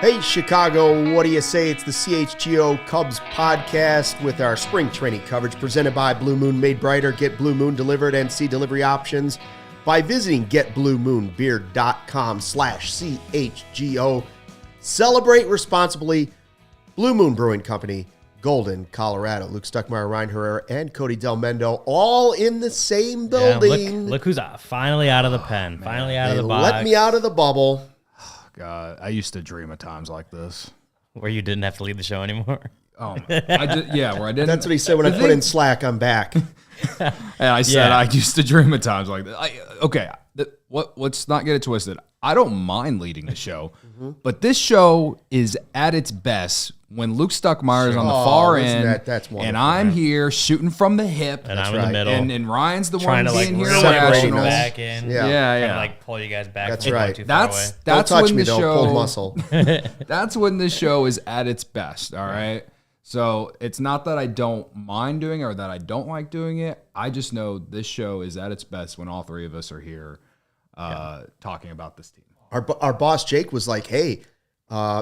Hey, Chicago, what do you say? It's the CHGO Cubs Podcast with our spring training coverage presented by Blue Moon Made Brighter. Get Blue Moon delivered and see delivery options by visiting getbluemoonbeer.com/CHGO. Celebrate responsibly. Blue Moon Brewing Company, Golden, Colorado. Luke Stuckmeyer, Ryan Herrera, and Cody Delmendo all in the same building. Look who's finally out of the pen. Finally out of the box. Let me out of the bubble. God, I used to dream of times like this. Where you didn't have to leave the show anymore. Oh, where I didn't. That's what he said when I put in Slack. I'm back. And I said I used to dream of times like that. Let's not get it twisted. I don't mind leading the show, but this show is at its best when Luke Stuckmeyer is on the far end, that's and I'm here shooting from the hip, and I'm in the middle, and Ryan's the trying one to being here separating rational. back in, yeah, like pull you guys back. That's right. That's Don't touch when me, the though. show. Pull muscle. That's when the show is at its best. All right. So it's not that I don't mind doing it or that I don't like doing it. I just know this show is at its best when all three of us are here talking about this team. Our boss Jake was like, "Hey,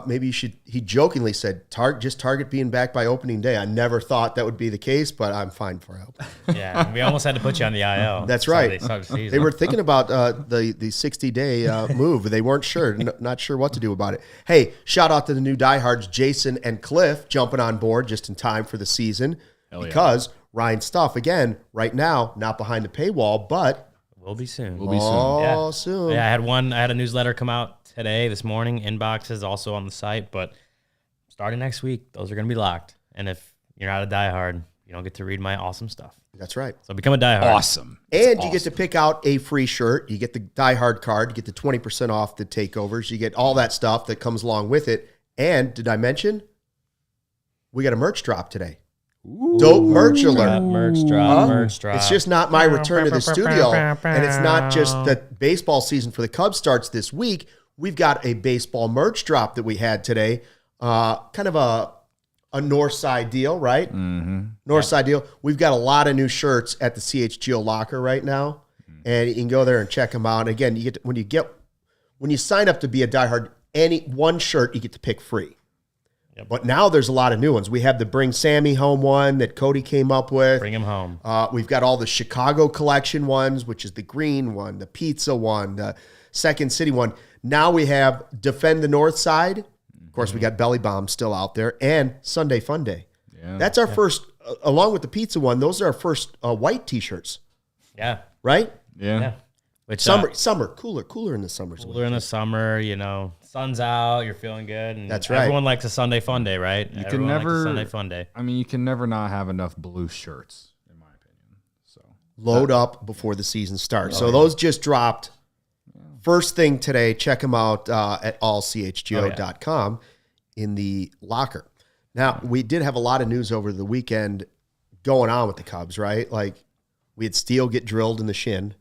maybe you should." He jokingly said, "Target being back by opening day." I never thought that would be the case, but I'm fine for help. Yeah, we almost had to put you on the IL. That's right. They were thinking about the 60-day move. They weren't sure, not sure what to do about it. Hey, shout out to the new diehards, Jason and Cliff, jumping on board just in time for the season because Ryan Stuff again right now not behind the paywall, but. We'll be soon. Soon. Yeah, I had a newsletter come out today, this morning. Inboxes also on the site, but starting next week, those are going to be locked. And if you're not a diehard, you don't get to read my awesome stuff. That's right. So become a diehard. Awesome. And you get to pick out a free shirt. You get the diehard card. You get the 20% off the takeovers. You get all that stuff that comes along with it. And did I mention we got a merch drop today? Ooh. Dope merch alert. Merch drop. It's just not my return to the studio, and it's not just that baseball season for the Cubs starts this week. We've got a baseball merch drop that we had today, kind of a north side deal, right? Mm-hmm. North side deal. We've got a lot of new shirts at the CHGO locker right now, and you can go there and check them out. And again, when you sign up to be a diehard, any one shirt you get to pick free. But now there's a lot of new ones. We have the Bring Sammy Home one that Cody came up with. Bring him home. We've got all the Chicago collection ones, which is the green one, the pizza one, the Second City one. Now we have Defend the North Side. Of course, we got Belly Bomb still out there. And Sunday Fun Day. Yeah. That's our first, along with the pizza one, those are our first white T-shirts. Yeah. Right? Yeah. Which, summer, cooler in the summer. Cooler in the summer, sun's out, you're feeling good. And that's right. Everyone likes a Sunday Fun Day, right? Everyone likes a Sunday Fun Day. I mean, you can never not have enough blue shirts, in my opinion. So load up before the season starts. So those just dropped first thing today. Check them out at allchgo.com in the locker. Now, we did have a lot of news over the weekend going on with the Cubs, right? Like, we had Steele get drilled in the shin.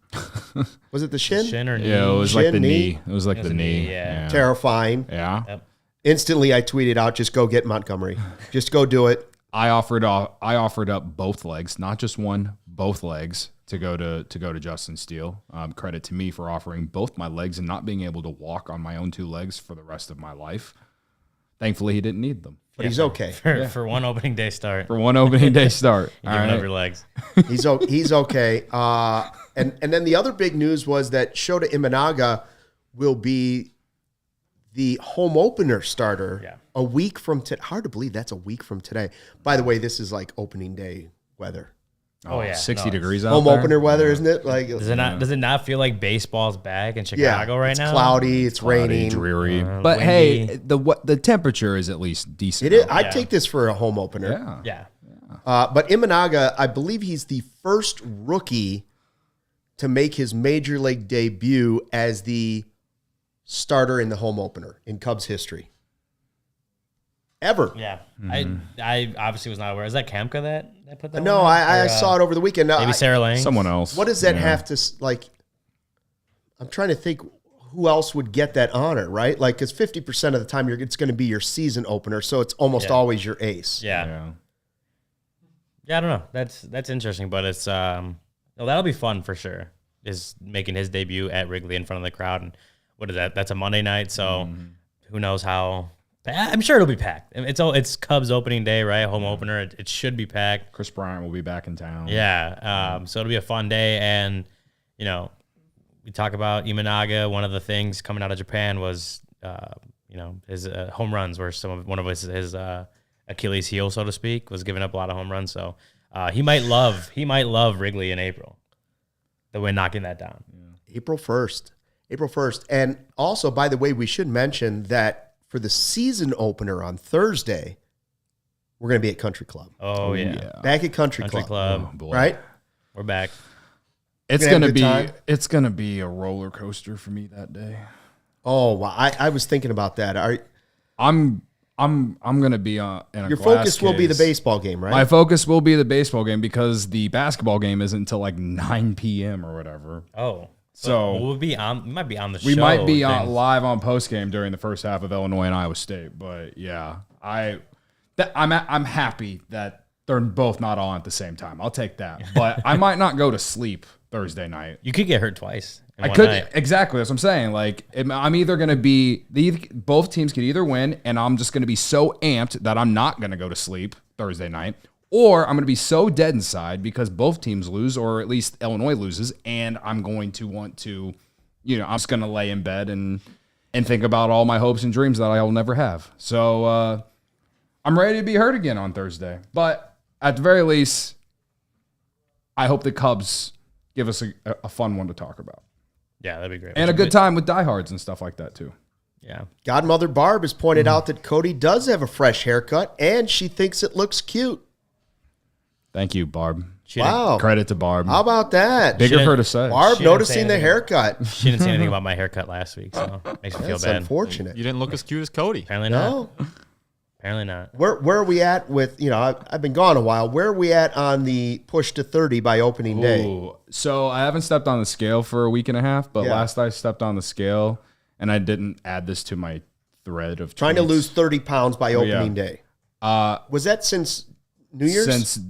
Was it the shin? Shin or knee? Yeah, it was shin, like the knee. knee. It was like the knee. Yeah. Terrifying. Yeah. Yep. Instantly, I tweeted out, just go get Montgomery. Just go do it. I offered up both legs, not just one, both legs to go to Justin Steele. Credit to me for offering both my legs and not being able to walk on my own two legs for the rest of my life. Thankfully, he didn't need them. But he's okay. For one opening day start. For one opening day start. You're giving up your legs. He's okay. And then the other big news was that Shota Imanaga will be the home opener starter a week from today. Hard to believe that's a week from today. By the way, this is like opening day weather. Oh yeah, 60 degrees out home there. Opener weather, isn't it? Like, does it not feel like baseball's back in Chicago right now? It's cloudy, it's raining, dreary. But windy. Hey, the temperature is at least decent. It is. I'd take this for a home opener. Yeah. But Imanaga, I believe he's the first rookie to make his major league debut as the starter in the home opener in Cubs history. Ever. Yeah. I obviously was not aware. Is that Kamka that put that No, one I saw it over the weekend. Maybe Sarah Lang? Someone else. What does that have to, like, I'm trying to think who else would get that honor, right? Like, because 50% of the time it's going to be your season opener, so it's almost always your ace. Yeah, I don't know. That's interesting, but it's well, that'll be fun for sure. Is making his debut at Wrigley in front of the crowd, and what is that? That's a Monday night, so who knows how? I'm sure it'll be packed. It's Cubs opening day, right? Home opener. It should be packed. Chris Bryant will be back in town. Yeah, so it'll be a fun day, and you know, we talk about Imanaga. One of the things coming out of Japan was his home runs were one of his Achilles heel, so to speak, was giving up a lot of home runs. So he might love Wrigley in April. The way knocking that down. April 1st. And also, by the way, we should mention that for the season opener on Thursday, we're going to be at Country Club. Oh, yeah. Back at Country Club. Oh, boy. Right? We're back. It's gonna be a roller coaster for me that day. Oh, wow. I was thinking about that. I'm gonna be in a Your glass focus will be the case. baseball game, right? My focus will be the baseball game because the basketball game isn't until like 9 p.m. or whatever. Oh. So we might be on the show. We might be live on post game during the first half of Illinois and Iowa State. But yeah, I'm happy that they're both not on at the same time. I'll take that. But I might not go to sleep Thursday night. You could get hurt twice. I could night. Exactly. That's what I'm saying. Like I'm either going to be both teams could either win, and I'm just going to be so amped that I'm not going to go to sleep Thursday night, or I'm going to be so dead inside because both teams lose, or at least Illinois loses, and I'm going to want to, I'm just going to lay in bed and think about all my hopes and dreams that I will never have. So I'm ready to be hurt again on Thursday, but at the very least, I hope the Cubs give us a fun one to talk about. Yeah, that'd be great. And a good time with diehards and stuff like that, too. Yeah. Godmother Barb has pointed out that Cody does have a fresh haircut, and she thinks it looks cute. Thank you, Barb. Wow. Credit to Barb. How about that? Big of her to say. Barb noticing the haircut. She didn't say anything about my haircut last week, so it makes me feel bad. Unfortunate. You didn't look as cute as Cody. Apparently not. Apparently not. Where are we at with, I've been gone a while. Where are we at on the push to 30 by opening day? So I haven't stepped on the scale for a week and a half, but last I stepped on the scale, and I didn't add this to my thread of trying to tweets. lose 30 pounds by opening day. Was that since New Year's? Since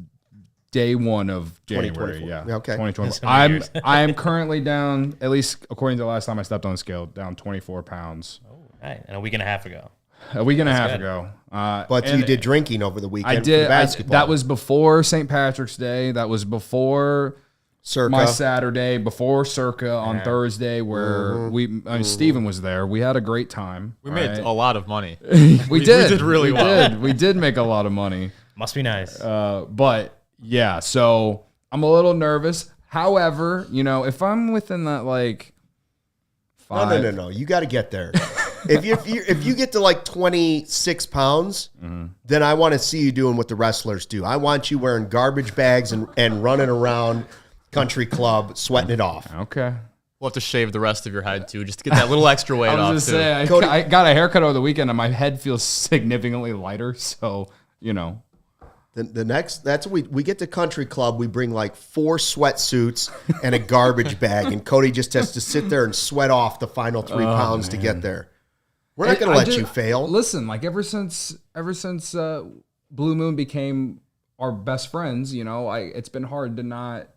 day one of January, 2024. yeah. Okay. 2024. I am currently down, at least according to the last time I stepped on the scale, down 24 pounds. Oh, right. And a week and a half ago. A week and a half ago. But you did drinking over the weekend. I did. For basketball. That was before St. Patrick's Day. That was before Circa. My Saturday, before Circa on Thursday, where Steven was there. We had a great time. We made a lot of money. We did really well. We did make a lot of money. Must be nice. But yeah, so I'm a little nervous. However, if I'm within that like 5. No. You got to get there. If you get to like 26 pounds, then I want to see you doing what the wrestlers do. I want you wearing garbage bags and running around Country Club, sweating it off. Okay. We'll have to shave the rest of your head too, just to get that little extra weight off. I was going to say, I got a haircut over the weekend, and my head feels significantly lighter. So, The next, that's what we get to Country Club. We bring like 4 sweatsuits and a garbage bag, and Cody just has to sit there and sweat off the final 3 pounds to get there. We're not going to let you fail. Listen, like ever since Blue Moon became our best friends, it's been hard to not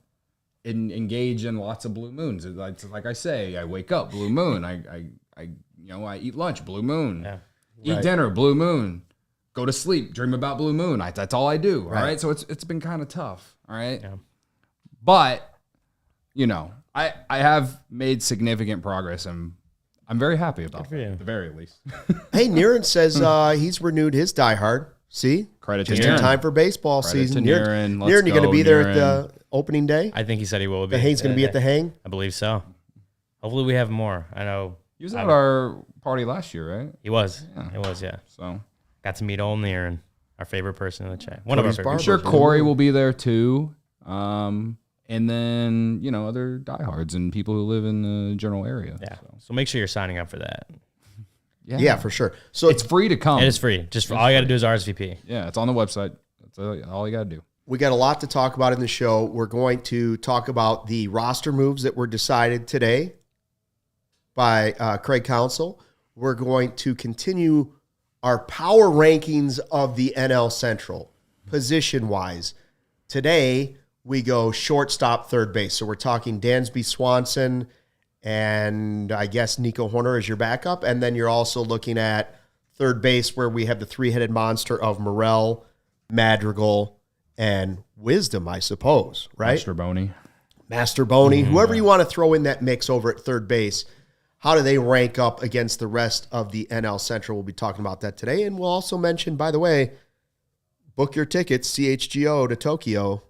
engage in lots of Blue Moons. Like I say, I wake up Blue Moon. I eat lunch Blue Moon. Yeah. Eat dinner Blue Moon. Go to sleep, dream about Blue Moon. That's all I do. All right. So it's been kind of tough. All right. Yeah. But I have made significant progress, and I'm very happy about it, at the very least. Hey, Niren says he's renewed his Die Hard. See? Credit to just Niren. in time for baseball Credit season. to Niren. Niren, you're going to be there at the opening day? I think he said he will be. The Hang's going to be at the Hang? I believe so. Hopefully we have more. I know. He was at our party last year, right? He was. It was, yeah. So got to meet old Niren, our favorite person in the chat. One Cody's of our I'm favorites. sure Corey will be there too. And then, other diehards and people who live in the general area. Yeah. So make sure you're signing up for that. Yeah, for sure. So it's free to come. It is free. Just all you got to do is RSVP. Yeah, it's on the website. That's all you got to do. we got a lot to talk about in the show. We're going to talk about the roster moves that were decided today by Craig Counsell. We're going to continue our power rankings of the NL Central, position-wise. Today, we go shortstop, third base. So we're talking Dansby, Swanson, and I guess Nico Horner is your backup. And then you're also looking at third base, where we have the three-headed monster of Morel, Madrigal, and Wisdom, I suppose, right? Master Boney. Whoever you want to throw in that mix over at third base. How do they rank up against the rest of the NL Central? We'll be talking about that today. And we'll also mention, by the way, book your tickets, CHGO to Tokyo.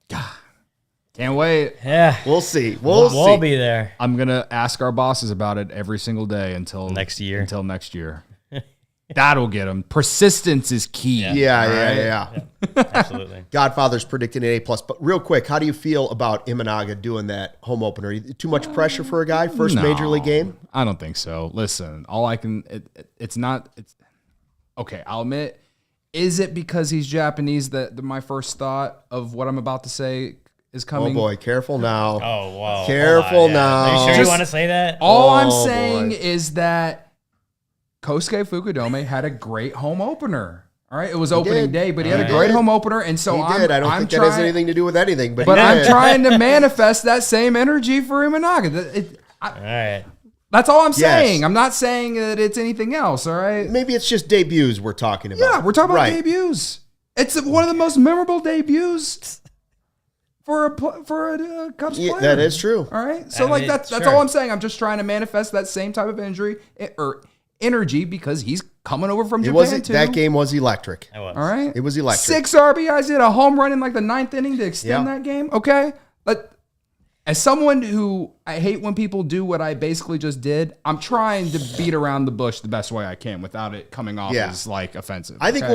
God, can't wait. Yeah. We'll see. We'll be there. I'm going to ask our bosses about it every single day until next year. That'll get them. Persistence is key. Yeah. Absolutely. Godfather's predicting an A+. But real quick, how do you feel about Imanaga doing that home opener? Too much pressure for a guy? First major league game? I don't think so. Listen, okay, I'll admit, is it because he's Japanese that my first thought of what I'm about to say is coming? Oh, boy. Careful now. Oh, wow. Careful now. Are you sure you want to say that? All I'm saying is that Kosuke Fukudome had a great home opener. All right, it was opening day, but he had a great home opener, and so I don't think that has anything to do with anything. But I'm trying to manifest that same energy for Imanaga. All right. That's all I'm saying. I'm not saying that it's anything else. All right. Maybe it's just debuts we're talking about. Yeah, we're talking about debuts. It's one of the most memorable debuts for a Cubs player. That is true. All right. So that's all I'm saying. I'm just trying to manifest that same type of injury or energy because he's coming over from Japan too. That game was electric. It was. All right. It was electric. 6 RBIs, hit a home run in like the 9th inning to extend that game. Okay. But as someone who I hate when people do what I basically just did, I'm trying to beat around the bush the best way I can without it coming off as like offensive. I think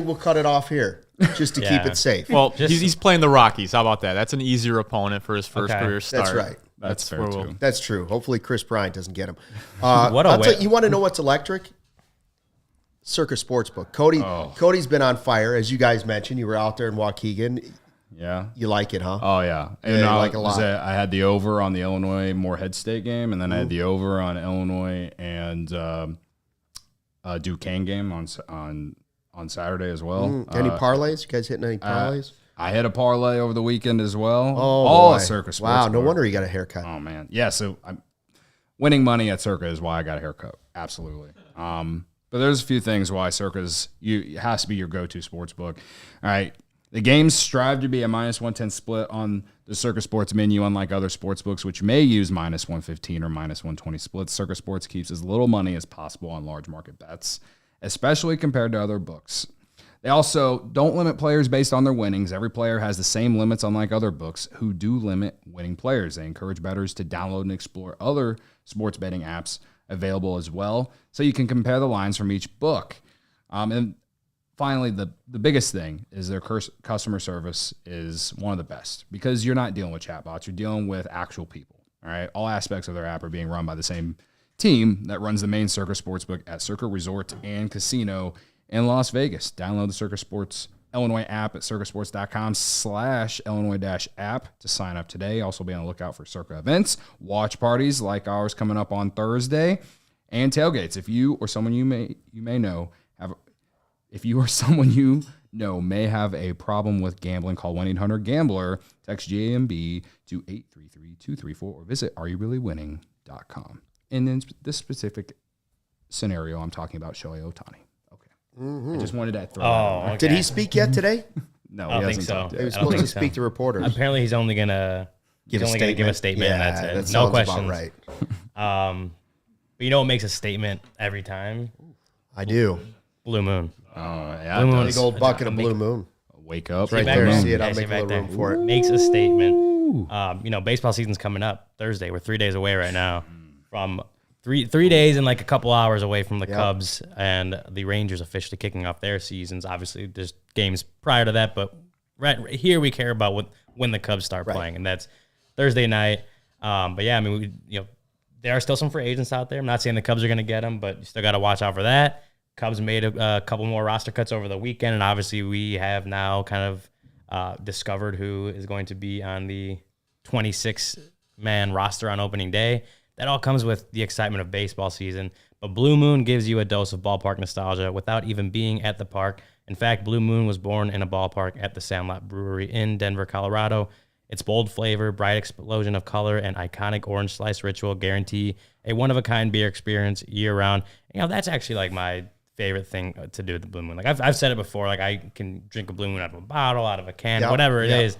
we'll cut it off here just to keep it safe. Well, he's playing the Rockies. How about that? That's an easier opponent for his first career start. That's right. That's fair too. That's true. Hopefully Chris Bryant doesn't get him. You want to know what's electric? Circa Sportsbook. Cody's been on fire, as you guys mentioned. You were out there in Waukegan. Yeah. You like it, huh? Oh, yeah. And you like it a lot. I had the over on the Illinois-Moorhead State game, and then I had the over on Illinois and Duquesne game on Saturday as well. Any parlays? You guys hitting any parlays? I hit a parlay over the weekend as well. Oh, all at Circa Sportsbook. Wow, no wonder you got a haircut. Oh, man. Yeah, so winning money at Circa is why I got a haircut. Absolutely. But there's a few things why Circa's has to be your go-to sportsbook. All right. The games strive to be a -110 split on the Circa Sports menu, unlike other sportsbooks, which may use -115 or -120 splits. Circa Sports keeps as little money as possible on large market bets, especially compared to other books. They also don't limit players based on their winnings. Every player has the same limits, unlike other books who do limit winning players. They encourage bettors to download and explore other sports betting apps available as well, so you can compare the lines from each book. And finally, the biggest thing is their customer service is one of the best because you're not dealing with chatbots. You're dealing with actual people. All right. All aspects of their app are being run by the same team that runs the main Circa Sportsbook at Circa Resort and Casino in Las Vegas. Download the Circa Sports Illinois app at circasports.com/Illinois-app to sign up today. Also be on the lookout for Circa events, watch parties like ours coming up on Thursday, and tailgates. If you or someone you may know may have a problem with gambling, call 1-800-GAMBLER, text GAMB to 833-234, or visit areyourreallywinning.com. And in this specific scenario, I'm talking about Shohei Ohtani. Okay. I just wanted to throw that out. Okay. Did he speak yet today? No, I don't he think hasn't so. talked yet. He was supposed to speak to reporters. Apparently, he's only going to give a statement. Yeah, And that's it. that No sounds questions. about right. But you know what makes a statement every time? I do. Blue moon. Oh, yeah. Blue Moon. Big old bucket of blue moon. Wake up. Right back there. there. See it? I'll Yeah, make a back little room there. for it. Makes a statement. Baseball season's coming up Thursday. We're 3 days away right now from three days and like a couple hours away from the Cubs and the Rangers officially kicking off their seasons. Obviously, there's games prior to that, but right here we care about when the Cubs start playing, and that's Thursday night. But yeah, I mean, there are still some free agents out there. I'm not saying the Cubs are going to get them, but you still got to watch out for that. Cubs made a couple more roster cuts over the weekend, and obviously we have now kind of discovered who is going to be on the 26-man roster on opening day. That all comes with the excitement of baseball season. But Blue Moon gives you a dose of ballpark nostalgia without even being at the park. In fact, Blue Moon was born in a ballpark at the Sandlot Brewery in Denver, Colorado. Its bold flavor, bright explosion of color, and iconic orange slice ritual guarantee a one-of-a-kind beer experience year-round. You know, that's actually like my favorite thing to do with the Blue Moon. Like I've said it before, like I can drink a Blue Moon out of a bottle, out of a can, whatever it is.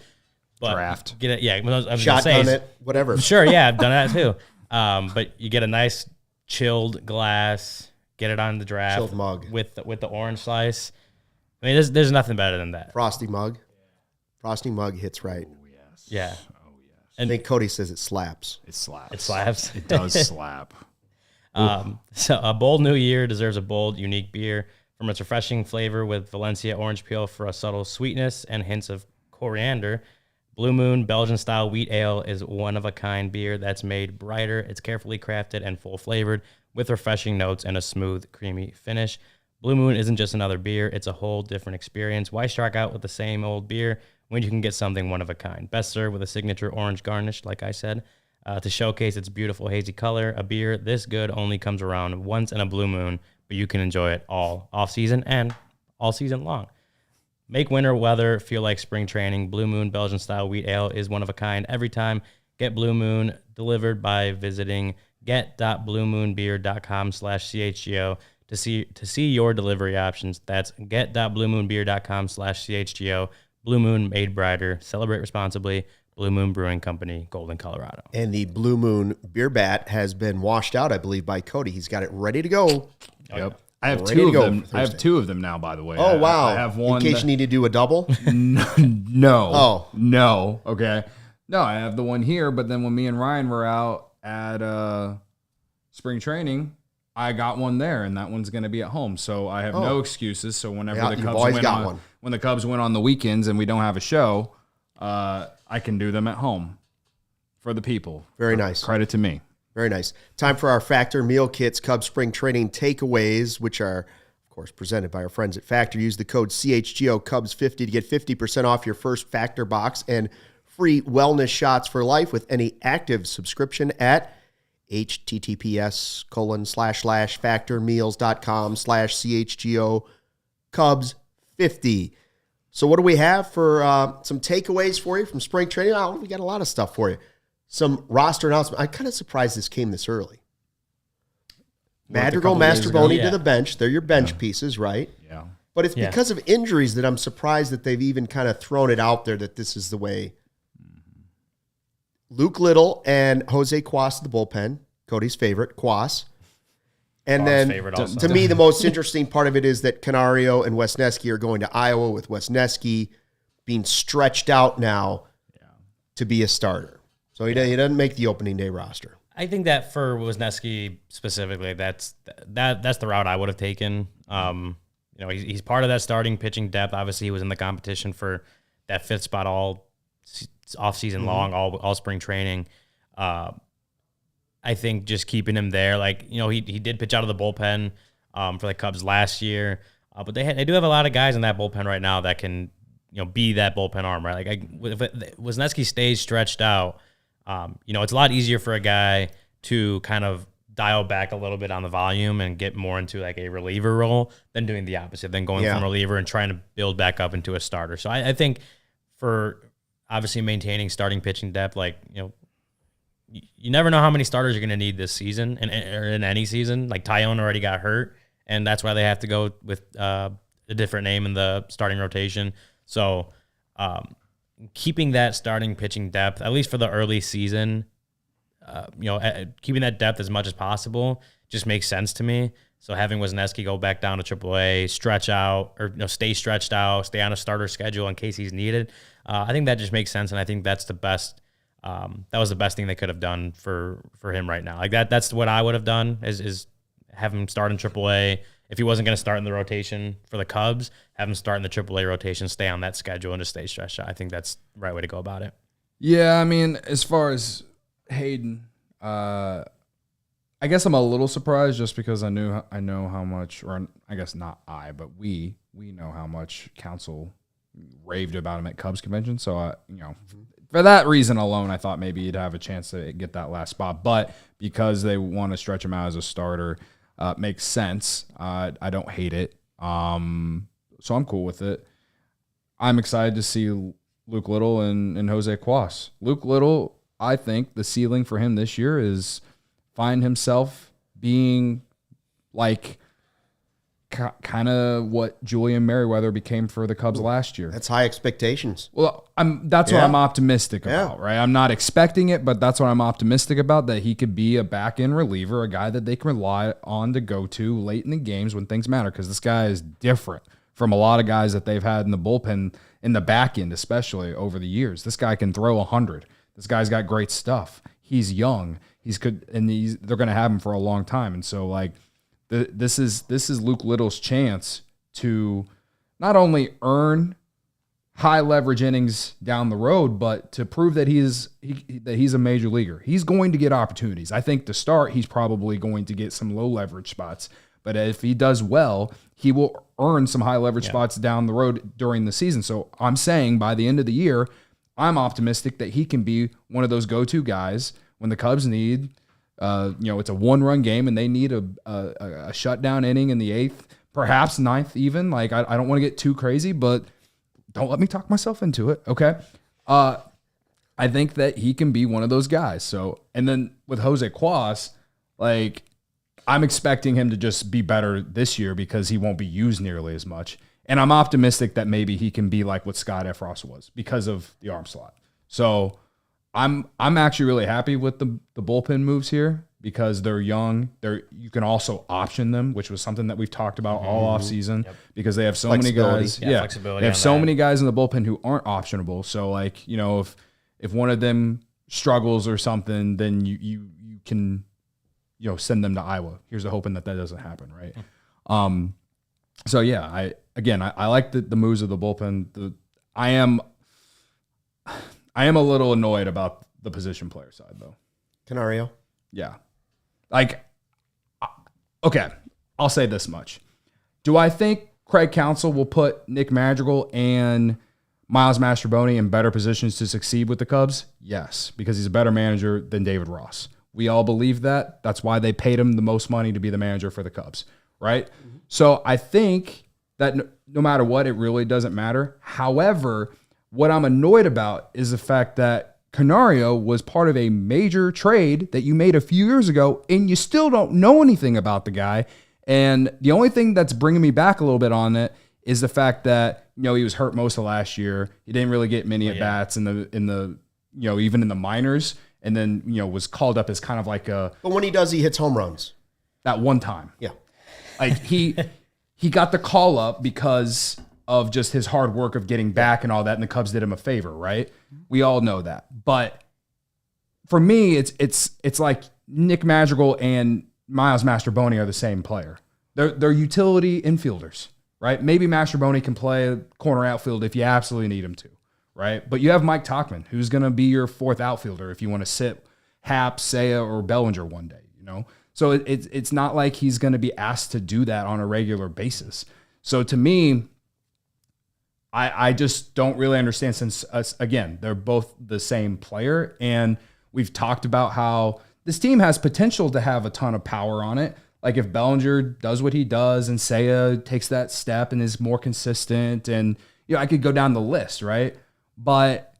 But draft. Get it, yeah. I was shotgun it, whatever. Sure, yeah, I've done that too. But you get a nice chilled glass, get it on the draft, chilled mug with the orange slice. I mean, there's nothing better than that. Frosty mug. Frosty mug hits right. Oh, yes. Yeah. Oh, yes. I think Cody says it slaps. It slaps. It slaps. It does slap. So a bold new year deserves a bold, unique beer. From its refreshing flavor with Valencia orange peel for a subtle sweetness and hints of coriander, Blue Moon Belgian-style wheat ale is one-of-a-kind beer that's made brighter. It's carefully crafted and full-flavored with refreshing notes and a smooth, creamy finish. Blue Moon isn't just another beer. It's a whole different experience. Why strike out with the same old beer when you can get something one-of-a-kind? Best served with a signature orange garnish, like I said. To showcase its beautiful hazy color, a beer this good only comes around once in a Blue Moon, but you can enjoy it all off-season and all season long. Make winter weather feel like spring training. Blue Moon Belgian-style wheat ale is one of a kind every time. Get Blue Moon delivered by visiting get.bluemoonbeer.com/CHGO to see your delivery options. That's get.bluemoonbeer.com/CHGO. Blue Moon made brighter. Celebrate responsibly. Blue Moon Brewing Company, Golden, Colorado. And the Blue Moon beer bat has been washed out, I believe, by Cody. He's got it ready to go. Yep. I have two of them. I have two of them now, by the way. Oh, wow. I have one. In case you need to do a double? No. Oh. No. Okay. No, I have the one here, but then when me and Ryan were out at spring training, I got one there, and that one's going to be at home. So I have no excuses. So whenever when the Cubs win on the weekends and we don't have a show, I can do them at home for the people. Very nice. Credit to me. Very nice. Time for our Factor Meal Kits Cubs Spring Training Takeaways, which are, of course, presented by our friends at Factor. Use the code CHGO Cubs 50 to get 50% off your first Factor box and free wellness shots for life with any active subscription at https://factormeals.com/CHGO Cubs 50. So what do we have for some takeaways for you from spring training? Oh, we got a lot of stuff for you. Some roster announcement. I'm kind of surprised this came this early. Madrigal, Mastroboni to the bench. They're your bench pieces, right? Yeah. But it's because of injuries that I'm surprised that they've even kind of thrown it out there that this is the way. Luke Little and Jose Cuas to the bullpen. Cody's favorite, Cuas. And then, to me, the most interesting part of it is that Canario and Wesneski are going to Iowa with Wesneski being stretched out now to be a starter. So he doesn't make the opening day roster. I think that for Wesneski specifically, that's the route I would have taken. He's part of that starting pitching depth. Obviously, he was in the competition for that fifth spot all off-season long, all spring training. I think just keeping him there, he did pitch out of the bullpen for the Cubs last year, but they do have a lot of guys in that bullpen right now that can be that bullpen arm, right? If Wesneski stays stretched out, it's a lot easier for a guy to kind of dial back a little bit on the volume and get more into like a reliever role than doing the opposite, than going from reliever and trying to build back up into a starter. So I think for obviously maintaining starting pitching depth, you never know how many starters you're going to need this season or in any season. Like Tyone already got hurt, and that's why they have to go with a different name in the starting rotation. So keeping that starting pitching depth, at least for the early season, keeping that depth as much as possible just makes sense to me. So having Wesneski go back down to AAA, stretch out, or stay stretched out, stay on a starter schedule in case he's needed, I think that just makes sense, and I think that's the best. That was the best thing they could have done for him right now. That's what I would have done is have him start in AAA. If he wasn't going to start in the rotation for the Cubs, have him start in the AAA rotation, stay on that schedule, and just stay stretched out. I think that's the right way to go about it. Yeah, I mean, as far as Hayden, I guess I'm a little surprised just because I know how much, or I guess not I, but we know how much Council raved about him at Cubs convention. So for that reason alone, I thought maybe he'd have a chance to get that last spot. But because they want to stretch him out as a starter, makes sense. I don't hate it. So I'm cool with it. I'm excited to see Luke Little and Jose Cuas. Luke Little, I think the ceiling for him this year is find himself being like kind of what Julian Merriweather became for the Cubs last year. That's high expectations. Well, that's what I'm optimistic about, right? I'm not expecting it, but that's what I'm optimistic about, that he could be a back-end reliever, a guy that they can rely on to go to late in the games when things matter, because this guy is different from a lot of guys that they've had in the bullpen, in the back end especially, over the years. This guy can throw 100. This guy's got great stuff. He's young. He's good, and they're going to have him for a long time. And so, like, this is Luke Little's chance to not only earn high leverage innings down the road, but to prove that he's a major leaguer. He's going to get opportunities. I think to start, he's probably going to get some low leverage spots. But if he does well, he will earn some high leverage spots down the road during the season. So I'm saying by the end of the year, I'm optimistic that he can be one of those go-to guys when the Cubs need, it's a one-run game and they need a shutdown inning in the 8th, perhaps 9th even. Like, I don't want to get too crazy, but don't let me talk myself into it, okay? I think that he can be one of those guys. So, and then with Jose Cuas, like, I'm expecting him to just be better this year because he won't be used nearly as much. And I'm optimistic that maybe he can be like what Scott Efros was because of the arm slot. So I'm actually really happy with the bullpen moves here because they're young. You can also option them, which was something that we've talked about all off season because they have so many guys. Flexibility. They have so many guys in the bullpen who aren't optionable. So, like, if one of them struggles or something, then you can send them to Iowa. Here's the hoping that doesn't happen, right? So yeah, I like the moves of the bullpen. I am a little annoyed about the position player side, though. Canario? Yeah. Like, okay, I'll say this much. Do I think Craig Counsell will put Nick Madrigal and Miles Mastrobuoni in better positions to succeed with the Cubs? Yes, because he's a better manager than David Ross. We all believe that. That's why they paid him the most money to be the manager for the Cubs, right? Mm-hmm. So I think that no matter what, it really doesn't matter. However, what I'm annoyed about is the fact that Canario was part of a major trade that you made a few years ago, and you still don't know anything about the guy. And the only thing that's bringing me back a little bit on it is the fact that, he was hurt most of last year. He didn't really get many at-bats in the even in the minors. And then, was called up as kind of like a... But when he does, he hits home runs. That one time. Yeah. Like, he got the call up because of just his hard work of getting back and all that, and the Cubs did him a favor, right? We all know that. But for me, it's like Nick Madrigal and Miles Mastrobuoni are the same player. They're utility infielders, right? Maybe Mastrobuoni can play corner outfield if you absolutely need him to. Right, but you have Mike Tauchman, who's going to be your fourth outfielder if you want to sit Happ, Seiya, or Bellinger one day. So it's not like he's going to be asked to do that on a regular basis. So to me, I just don't really understand, since again, they're both the same player, and we've talked about how this team has potential to have a ton of power on it. Like, if Bellinger does what he does and Seiya takes that step and is more consistent, and I could go down the list, right? But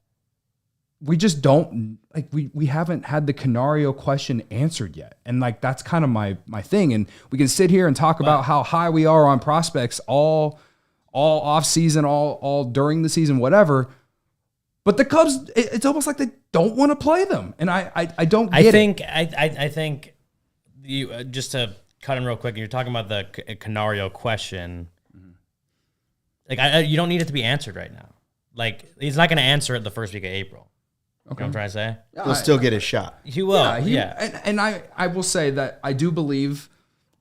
we just don't, like, we haven't had the Canario question answered yet. And, like, that's kind of my thing. And we can sit here and talk about how high we are on prospects all off season, all during the season, whatever. But the Cubs, it's almost like they don't want to play them. And I don't get it. I think you, just to cut in real quick, you're talking about the Canario question. Like, you don't need it to be answered right now. Like, he's not going to answer it the first week of April. Okay. You know what I'm trying to say? Yeah, he'll still get his shot. He will, yeah. And I will say that I do believe,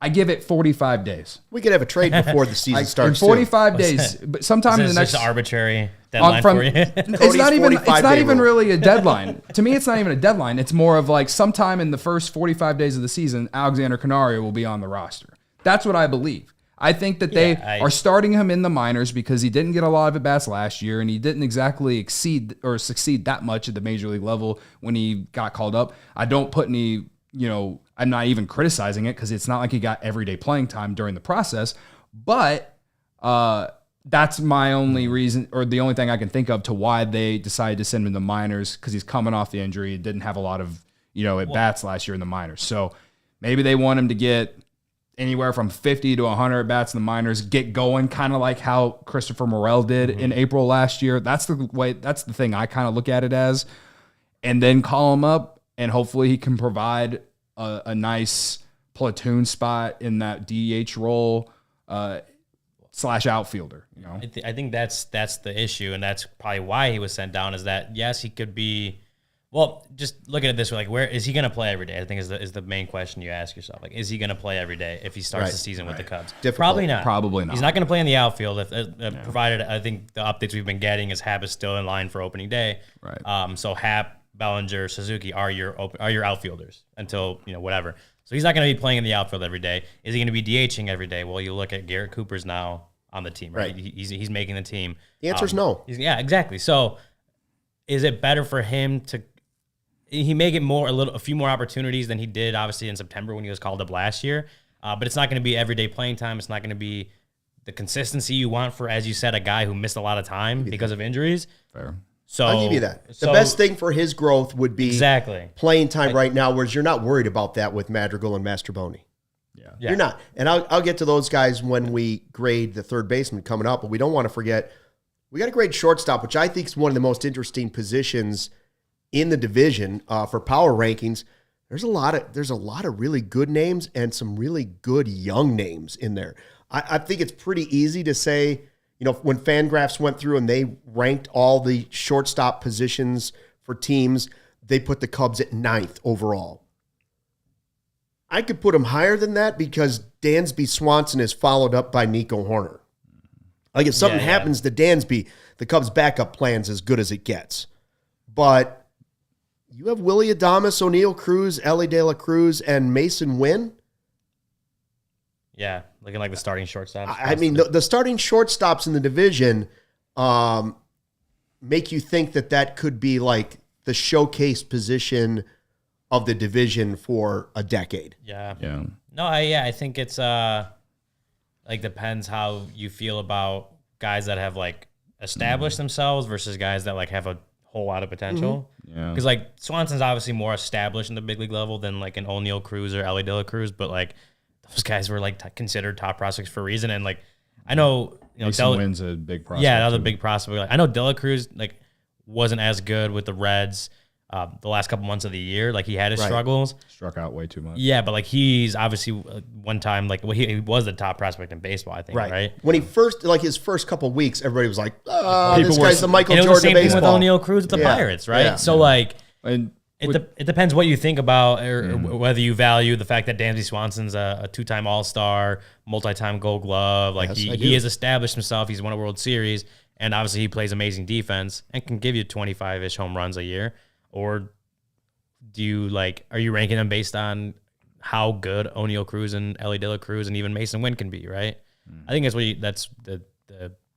I give it 45 days. We could have a trade before the season starts. In 45 days, but sometime in the next... It's arbitrary. deadline for you. Cody's It's not even rule. really a deadline. To me, it's not even a deadline. It's more of like sometime in the first 45 days of the season, Alexander Canario will be on the roster. That's what I believe. I think that they are starting him in the minors because he didn't get a lot of at-bats last year, and he didn't exactly exceed or succeed that much at the major league level when he got called up. I don't put any, I'm not even criticizing it because it's not like he got everyday playing time during the process, but that's my only reason, or the only thing I can think of to why they decided to send him in the minors, because he's coming off the injury. He didn't have a lot of, at-bats last year in the minors. So maybe they want him to get anywhere from 50 to 100 at-bats in the minors, get going, kind of like how Christopher Morel did in April last year. That's the thing I kind of look at it as. And then call him up, and hopefully he can provide a nice platoon spot in that DH role / outfielder. I think that's the issue, and that's probably why he was sent down, is that, yes, he could be. Well, just look at it this way: like, where is he going to play every day? I think is the main question you ask yourself. Like, is he going to play every day if he starts the season with the Cubs? Probably not. Probably not. He's not going to play in the outfield. Provided, I think the updates we've been getting is Happ is still in line for opening day. Right. So Happ, Bellinger, Suzuki are your outfielders until whatever. So he's not going to be playing in the outfield every day. Is he going to be DHing every day? Well, you look at Garrett Cooper's now on the team, right? He's making the team. The answer is no. Yeah, exactly. So is it better for him to? He may get a few more opportunities than he did, obviously, in September when he was called up last year. But it's not going to be everyday playing time. It's not going to be the consistency you want for, as you said, a guy who missed a lot of time because of injuries. Fair. So I'll give you that. The best thing for his growth would be playing time right now, whereas you're not worried about that with Madrigal and Mastroboni. Yeah. You're not. And I'll get to those guys when we grade the third baseman coming up, but we don't want to forget, we got to grade shortstop, which I think is one of the most interesting positions in the division for power rankings. There's a lot of really good names and some really good young names in there. I think it's pretty easy to say, when Fangraphs went through and they ranked all the shortstop positions for teams, they put the Cubs at 9th overall. I could put them higher than that because Dansby Swanson is followed up by Nico Horner. Like, if something happens to Dansby, the Cubs' backup plan's as good as it gets. But you have Willie Adames, O'Neal Cruz, Ellie De La Cruz, and Mason Wynn. Yeah, looking like the starting shortstops. I mean, the starting shortstops in the division make you think that could be like the showcase position of the division for a decade. Yeah. Yeah. I think it's depends how you feel about guys that have established themselves versus guys that have a whole lot of potential. Yeah. Because Swanson's obviously more established in the big league level than an O'Neal Cruz or Ellie De La Cruz, but those guys were considered top prospects for a reason. And I know Mason Wynn's a big prospect. Yeah, another big prospect. I know De La Cruz wasn't as good with the Reds the last couple months of the year. He had his struggles. Struck out way too much. Yeah, but he's obviously one time he was the top prospect in baseball, I think, right? When he first his first couple of weeks, everybody was like, this guy's the Michael Jordan of baseball. It was the same thing with O'Neal Cruz with the Pirates, right? Yeah. So it depends what you think about, or whether you value the fact that Dansby Swanson's a two-time All-Star, multi-time Gold Glove. He has established himself. He's won a World Series, and obviously he plays amazing defense and can give you 25-ish home runs a year. Or do you are you ranking them based on how good O'Neal Cruz and Ellie De La Cruz and even Mason Wynn can be, right? I think that's the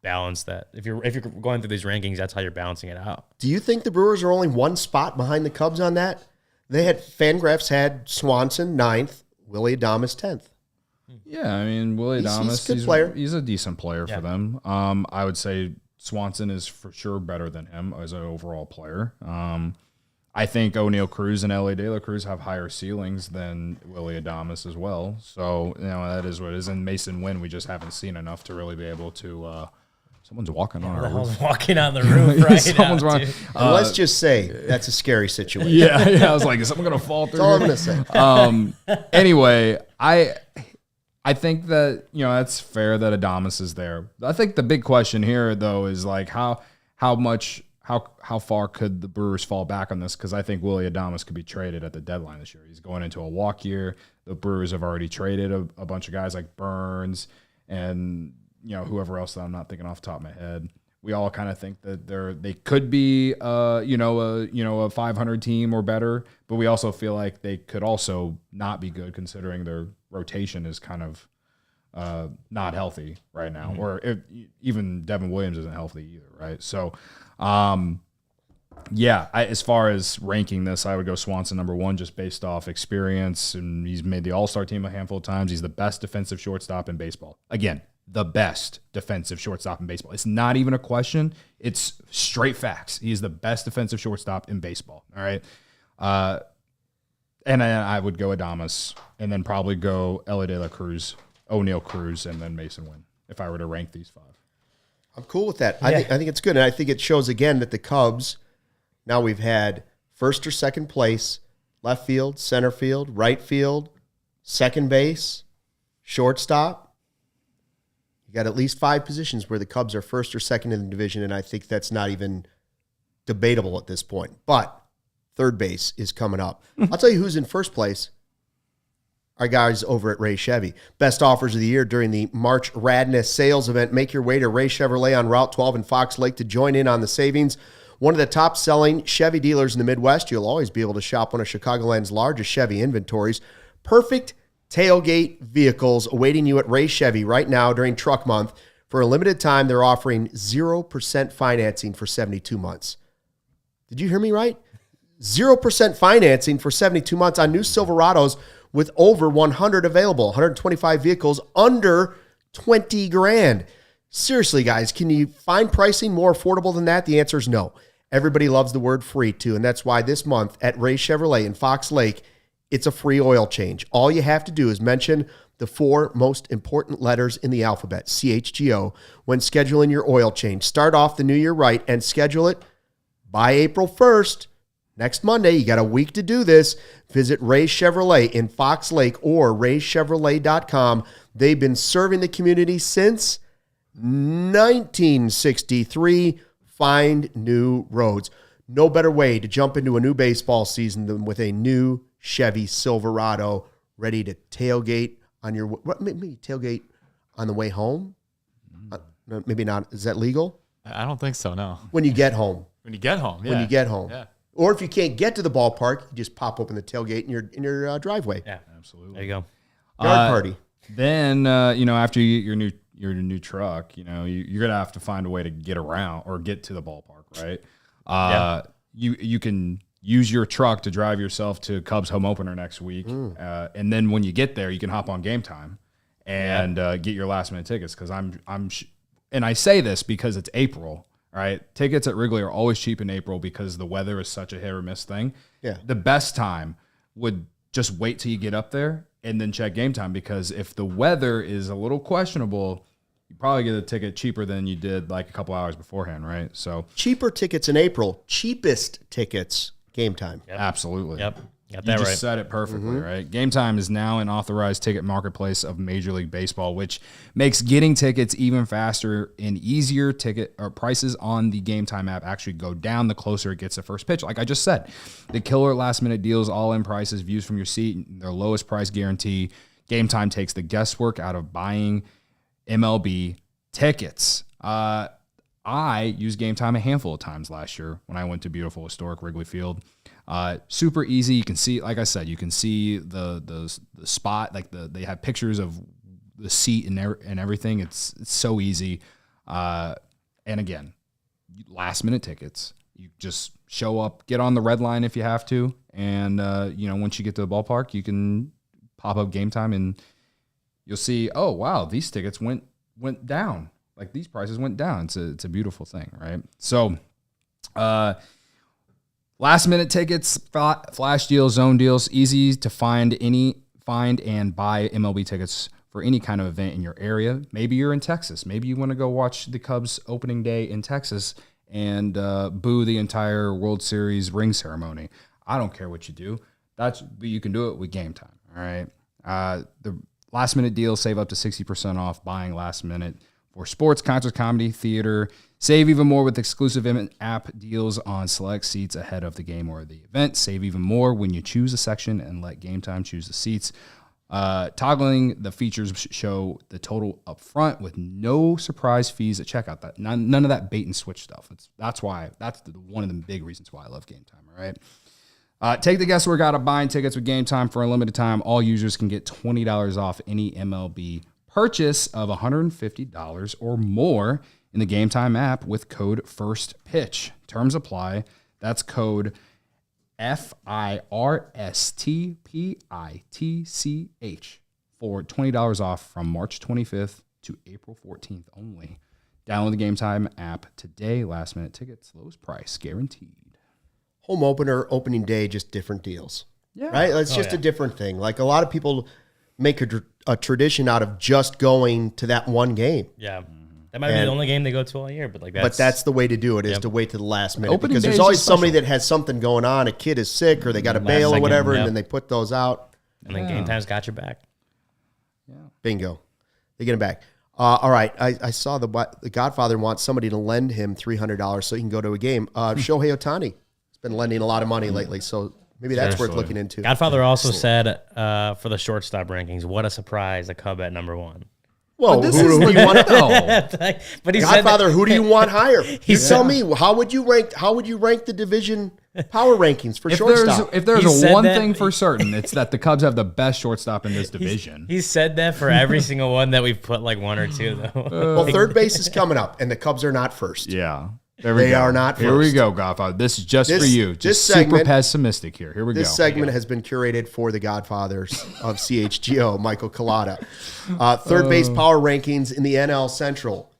balance that if you're going through these rankings, that's how you're balancing it out. Do you think the Brewers are only one spot behind the Cubs on that? Fangraphs had Swanson 9th, Willie Adames 10th. Yeah, I mean, Willie Adames, he's a good player. He's a decent player for them. I would say Swanson is for sure better than him as an overall player. I think O'Neal Cruz and Ellie De La Cruz have higher ceilings than Willie Adames as well. So, that is what it is. And Mason Wynn, we just haven't seen enough to really be able to someone's walking on our roof. Walking on the roof right Someone's now. Let's just say that's a scary situation. Yeah. I was like, is someone going to fall through? That's all I'm going to say. Anyway, I think that, that's fair that Adames is there. I think the big question here, though, is how far could the Brewers fall back on this? Because I think Willie Adames could be traded at the deadline this year. He's going into a walk year. The Brewers have already traded a bunch of guys like Burns and whoever else that I'm not thinking off the top of my head. We all kind of think that they could be a 500 team or better, but we also feel like they could also not be good considering their rotation is kind of not healthy right now, or even Devin Williams isn't healthy either, right? So, as far as ranking this, I would go Swanson number 1 just based off experience, and he's made the All-Star team a handful of times. He's the best defensive shortstop in baseball. Again, the best defensive shortstop in baseball. It's not even a question. It's straight facts. He is the best defensive shortstop in baseball, all right? And I would go Adames, and then probably go Elly De La Cruz, O'Neal Cruz, and then Mason Wynn, if I were to rank these 5. I'm cool with that. I think it's good, and I think it shows again that the Cubs, now we've had first or second place, left field, center field, right field, second base, shortstop. You got at least 5 positions where the Cubs are first or second in the division, and I think that's not even debatable at this point. But third base is coming up. I'll tell you who's in first place. Our guys over at Ray Chevy. Best offers of the year during the March Radness sales event. Make your way to Ray Chevrolet on Route 12 in Fox Lake to join in on the savings. One of the top-selling Chevy dealers in the Midwest. You'll always be able to shop one of Chicagoland's largest Chevy inventories. Perfect tailgate vehicles awaiting you at Ray Chevy right now during Truck Month. For a limited time, they're offering 0% financing for 72 months. Did you hear me right? 0% financing for 72 months on new Silverados with over 100 available, 125 vehicles under $20,000. Seriously, guys, can you find pricing more affordable than that? The answer is no. Everybody loves the word free too, and that's why this month at Ray Chevrolet in Fox Lake, it's a free oil change. All you have to do is mention the 4 most important letters in the alphabet, CHGO, when scheduling your oil change. Start off the new year right and schedule it by April 1st. Next Monday, you got a week to do this. Visit Ray Chevrolet in Fox Lake or raychevrolet.com. They've been serving the community since 1963. Find new roads. No better way to jump into a new baseball season than with a new Chevy Silverado ready to tailgate on your, maybe tailgate on the way home? Maybe not. Is that legal? I don't think so, no. When you get home. When you get home, yeah. When you get home. Yeah. Or if you can't get to the ballpark, you just pop open the tailgate in your driveway. Yeah, Absolutely. there you go. Yard party. Then, after you get your new truck, you're going to have to find a way to get around or get to the ballpark, right? You can use your truck to drive yourself to Cubs home opener next week. And then when you get there, you can hop on GameTime and get your last minute tickets. Because and I say this because it's April, right? Tickets at Wrigley are always cheap in April because the weather is such a hit or miss thing. Yeah. The best time would just wait till you get up there and then check GameTime, because if the weather is a little questionable, you probably get a ticket cheaper than you did like a couple hours beforehand, right? So cheaper tickets in April, cheapest tickets GameTime. Yep. Absolutely. Yep. Got You that just right. said it perfectly, right? GameTime is now an authorized ticket marketplace of Major League Baseball, which makes getting tickets even faster and easier. Ticket or prices on the GameTime app actually go down the closer it gets to first pitch. Like I just said, the killer last-minute deals, all-in prices, views from your seat, their lowest price guarantee. GameTime takes the guesswork out of buying MLB tickets. I used GameTime a handful of times last year when I went to beautiful historic Wrigley Field. Super easy. You can see, like I said, you can see the spot, like they have pictures of the seat and everything. It's so easy. And again, last minute tickets. You just show up, get on the red line if you have to, and once you get to the ballpark, you can pop up GameTime and you'll see, oh wow, these tickets went down. Like these prices went down. It's a beautiful thing, right? So, last minute tickets, flash deals, zone deals, easy to find and buy MLB tickets for any kind of event in your area. Maybe you're in Texas. Maybe you want to go watch the Cubs opening day in Texas and boo the entire World Series ring ceremony. I don't care what you do. But you can do it with GameTime. All right. The last minute deals save up to 60% off buying last minute for sports, concerts, comedy, theater. Save even more with exclusive app deals on select seats ahead of the game or the event. Save even more when you choose a section and let GameTime choose the seats. Toggling the features show the total up front with no surprise fees at checkout. That none of that bait and switch stuff. That's one of the big reasons why I love GameTime. All right. Take the guesswork out of buying tickets with GameTime for a limited time. All users can get $20 off any MLB purchase of $150 or more in the GameTime app with code FIRSTPITCH. Terms apply. That's code FIRSTPITCH for $20 off from March 25th to April 14th only. Download the GameTime app today. Last minute tickets, lowest price guaranteed. Home opener, opening day, just different deals. Yeah. Right? It's just a different thing. Like a lot of people make a tradition out of just going to that one game. Yeah. That might be the only game they go to all year, but that's the way to do it, is to wait to the last minute. Opening because day there's is always just somebody special. that has something going on. A kid is sick or they got a bail or second, whatever, yeah. and then they put those out. And then GameTime's got your back. Bingo. They get it back. All right. I saw the Godfather wants somebody to lend him $300 so he can go to a game. Shohei Ohtani has been lending a lot of money lately, so maybe that's worth looking into. Godfather also said for the shortstop rankings, what a surprise, a Cub at number 1. Whoa, But who do you want? But he Godfather, said who do you want higher? You tell me. How would you rank the division power rankings for shortstop? If there's He said one that- thing for certain, it's that the Cubs have the best shortstop in this division. he said that for every single one that we've put like 1 or 2 though. Well, third base is coming up, and the Cubs are not first. Yeah. There we They go. are not Here we first. go, Godfather. This is just for you. this Just super segment- pessimistic here. Here we go. This segment has been curated for the Godfathers of CHGO, Michael Collada. Third base power rankings in the NL Central.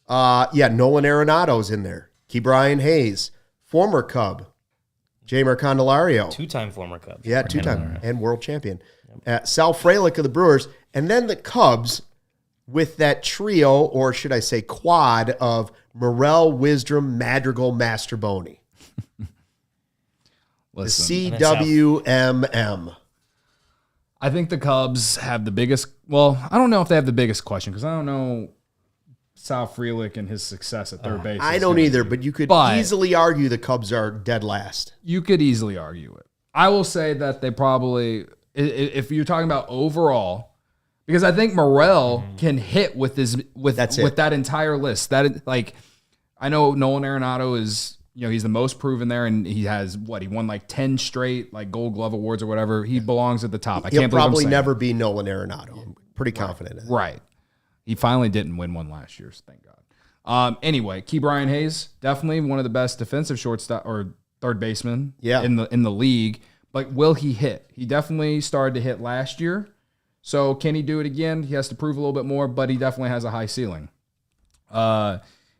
Nolan Arenado's in there. Ke'Bryan Hayes, former Cub. Jeimer Candelario. 2-time former Cub. Yeah, 2-time and world champion. Sal Frelick of the Brewers. And then the Cubs with that trio, or should I say quad, of Morel, Wisdom, Madrigal, Masterboni. Listen, The CWMM. I think the Cubs have the biggest. Well, I don't know if they have the biggest question because I don't know Sal Frelick and his success at third base. I is don't gonna either, be. but you could But- easily argue the Cubs are dead last. You could easily argue it. I will say that they probably, if you're talking about overall, because I think Morel can hit with that entire list. That like, I know Nolan Arenado is, he's the most proven there, and he has he won like 10 straight like Gold Glove awards or whatever. He belongs at the top. He'll can't believe I'm probably saying never be Nolan Arenado. I'm pretty confident in that. Right. He finally didn't win one last year, so thank God. Anyway, Ke'Bryan Hayes, definitely one of the best defensive shortstop or third baseman in the league. But will he hit? He definitely started to hit last year. So can he do it again? He has to prove a little bit more, but he definitely has a high ceiling. And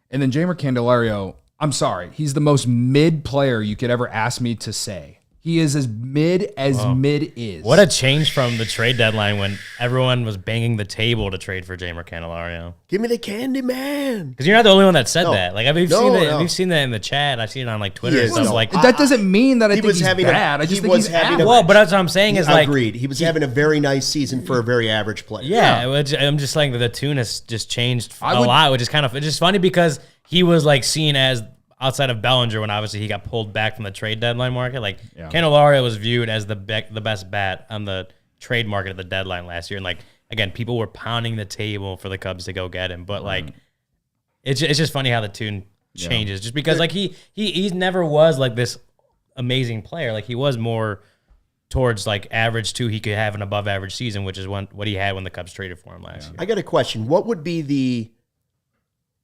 then Jeimer Candelario, I'm sorry, he's the most mid player you could ever ask me to say. He is as mid as mid is. What a change from the trade deadline when everyone was banging the table to trade for Jeimer Candelario. Give me the candy man. Because you're not the only one that said that. Like we've No. seen that in the chat. I've seen it on like Twitter He and is. stuff. No. Like that doesn't mean that I think was he's having bad. I he just think was he's having average. a- well, but that's what I'm saying is like Agreed. He was having a very nice season for a very average player. I'm just saying that the tune has just changed a lot, which is it's just funny because he was like seen as outside of Bellinger when obviously he got pulled back from the trade deadline market. Like Candelario was viewed as the best bat on the trade market at the deadline last year, and like again, people were pounding the table for the Cubs to go get him. But like, it's just funny how the tune changes, just because like he never was like this amazing player. Like he was more towards like average to he could have an above average season, which is what he had when the Cubs traded for him last year. I got a question. What would be the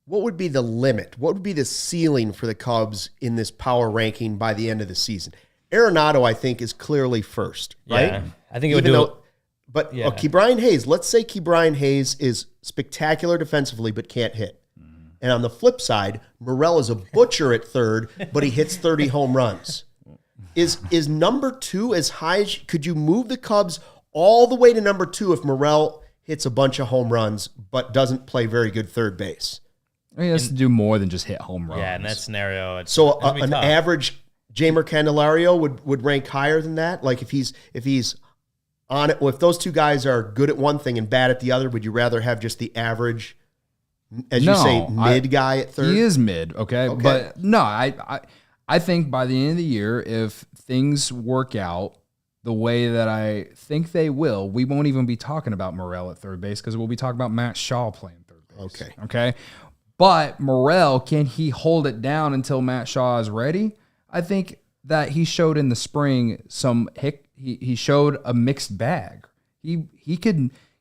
limit? What would be the ceiling for the Cubs in this power ranking by the end of the season? Arenado, I think, is clearly first, right? Yeah, I think it would do it. But Ke'Bryan Hayes, let's say Ke'Bryan Hayes is spectacular defensively but can't hit. And on the flip side, Morel is a butcher at third, but he hits 30 home runs. Is number 2 as high as could you move the Cubs all the way to number 2 if Morel hits a bunch of home runs but doesn't play very good third base? He has to do more than just hit home runs. Yeah, in that scenario, An tough. average Jeimer Candelario would rank higher than that. Like if he's on it, well, if those two guys are good at one thing and bad at the other, would you rather have just the average, as you say, mid guy at third? He is mid, okay? But no, I think by the end of the year, if things work out the way that I think they will, we won't even be talking about Morel at third base because we'll be talking about Matt Shaw playing third base. Okay. But Morel, can he hold it down until Matt Shaw is ready? I think that he showed in the spring he showed a mixed bag. He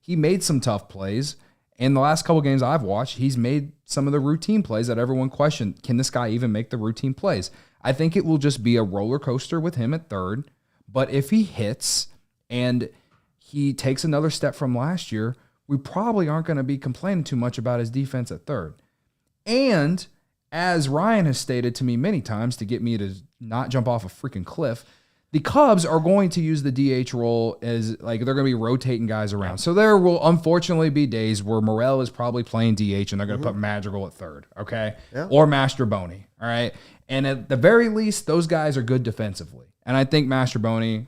made some tough plays. In the last couple games I've watched, he's made some of the routine plays that everyone questioned. Can this guy even make the routine plays? I think it will just be a roller coaster with him at third. But if he hits and he takes another step from last year, we probably aren't going to be complaining too much about his defense at third. And as Ryan has stated to me many times to get me to not jump off a freaking cliff, the Cubs are going to use the DH role as like they're going to be rotating guys around. So there will unfortunately be days where Morel is probably playing DH and they're going to put Madrigal at third, okay? Yeah. Or Mastroboni, all right? And at the very least, those guys are good defensively. And I think Mastroboni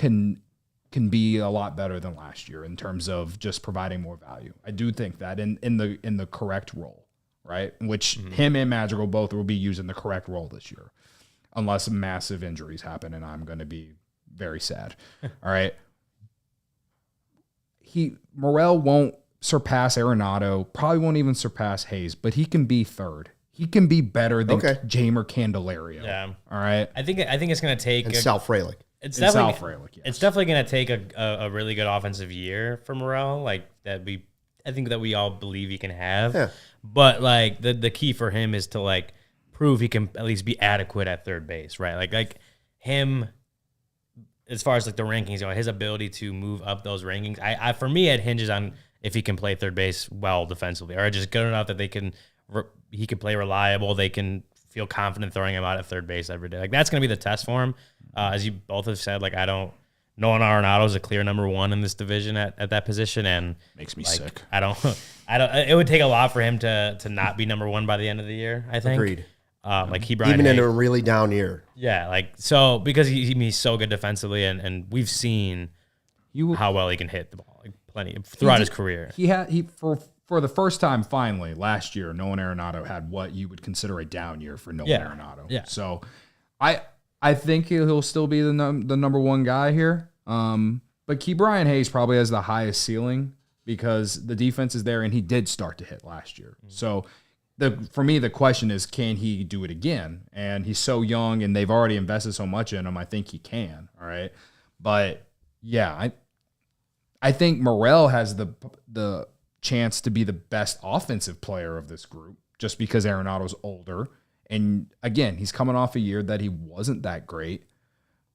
can be a lot better than last year in terms of just providing more value. I do think that in the correct role, right? Which him and Madrigal both will be using the correct role this year. Unless massive injuries happen, and I'm going to be very sad. All right. Morel won't surpass Arenado, probably won't even surpass Hayes, but he can be third. He can be better than Jamer Candelario. Yeah. All right. I think it's going to take Sal Frelick. It's definitely going to take a really good offensive year for Morel. Like I think that we all believe he can have. Yeah. But like the key for him is to like prove he can at least be adequate at third base, right? Like him, as far as like the rankings go, his ability to move up those rankings, I for me it hinges on if he can play third base well defensively, or just good enough that he can play reliable, they can feel confident throwing him out at third base every day. Like that's going to be the test for him. As you both have said, like Nolan Arenado is a clear number one in this division at that position, and makes me sick. I don't. It would take a lot for him to not be number one by the end of the year, I think. Agreed. Like even in a really down year. Yeah, like so because he's so good defensively, and we've seen how well he can hit the ball like plenty throughout his career. For the first time finally last year, Nolan Arenado had what you would consider a down year for Nolan Arenado. Yeah. So I think he'll still be the number one guy here. But Ke'Bryan Hayes probably has the highest ceiling because the defense is there and he did start to hit last year. So for me, the question is, can he do it again? And he's so young, and they've already invested so much in him. I think he can. All right, but yeah, I think Morel has the chance to be the best offensive player of this group, just because Arenado's older, and again, he's coming off a year that he wasn't that great.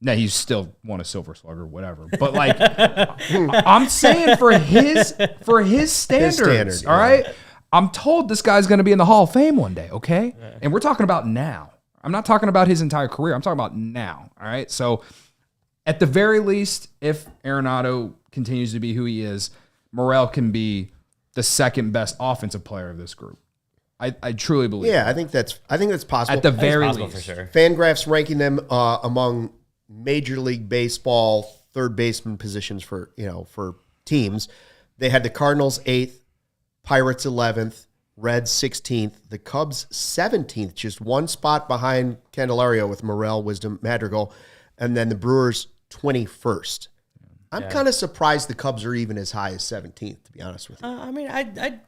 Now he's still won a Silver Slugger, whatever. But like, I'm saying for his standards, all right. I'm told this guy's going to be in the Hall of Fame one day, okay? Yeah. And we're talking about now. I'm not talking about his entire career. I'm talking about now, all right? So at the very least, if Arenado continues to be who he is, Morel can be the second best offensive player of this group. I truly believe that. I think that's possible. At the very least. For sure. Fangraphs ranking them among Major League Baseball third baseman positions for teams. They had the Cardinals 8th, Pirates 11th, Reds 16th, the Cubs 17th, just one spot behind Candelario with Morel, Wisdom, Madrigal, and then the Brewers 21st. I'm kind of surprised the Cubs are even as high as 17th, to be honest with you. I mean,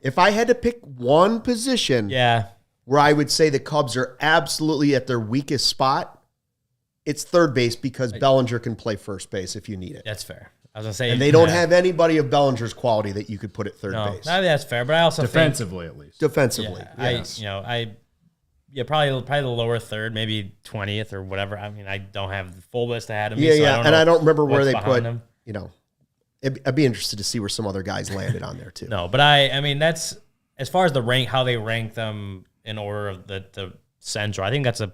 if I had to pick one position where I would say the Cubs are absolutely at their weakest spot, it's third base because Bellinger can play first base if you need it. That's fair. I was gonna say, and they don't have anybody of Bellinger's quality that you could put at third base. No, that's fair. But I also defensively, at least defensively, yes. Probably the lower third, maybe 20th or whatever. I mean, I don't have the full list ahead of me. I don't remember where they put them. I'd be interested to see where some other guys landed on there too. No, but I mean that's as far as the rank, how they rank them in order of the Central. I think that's a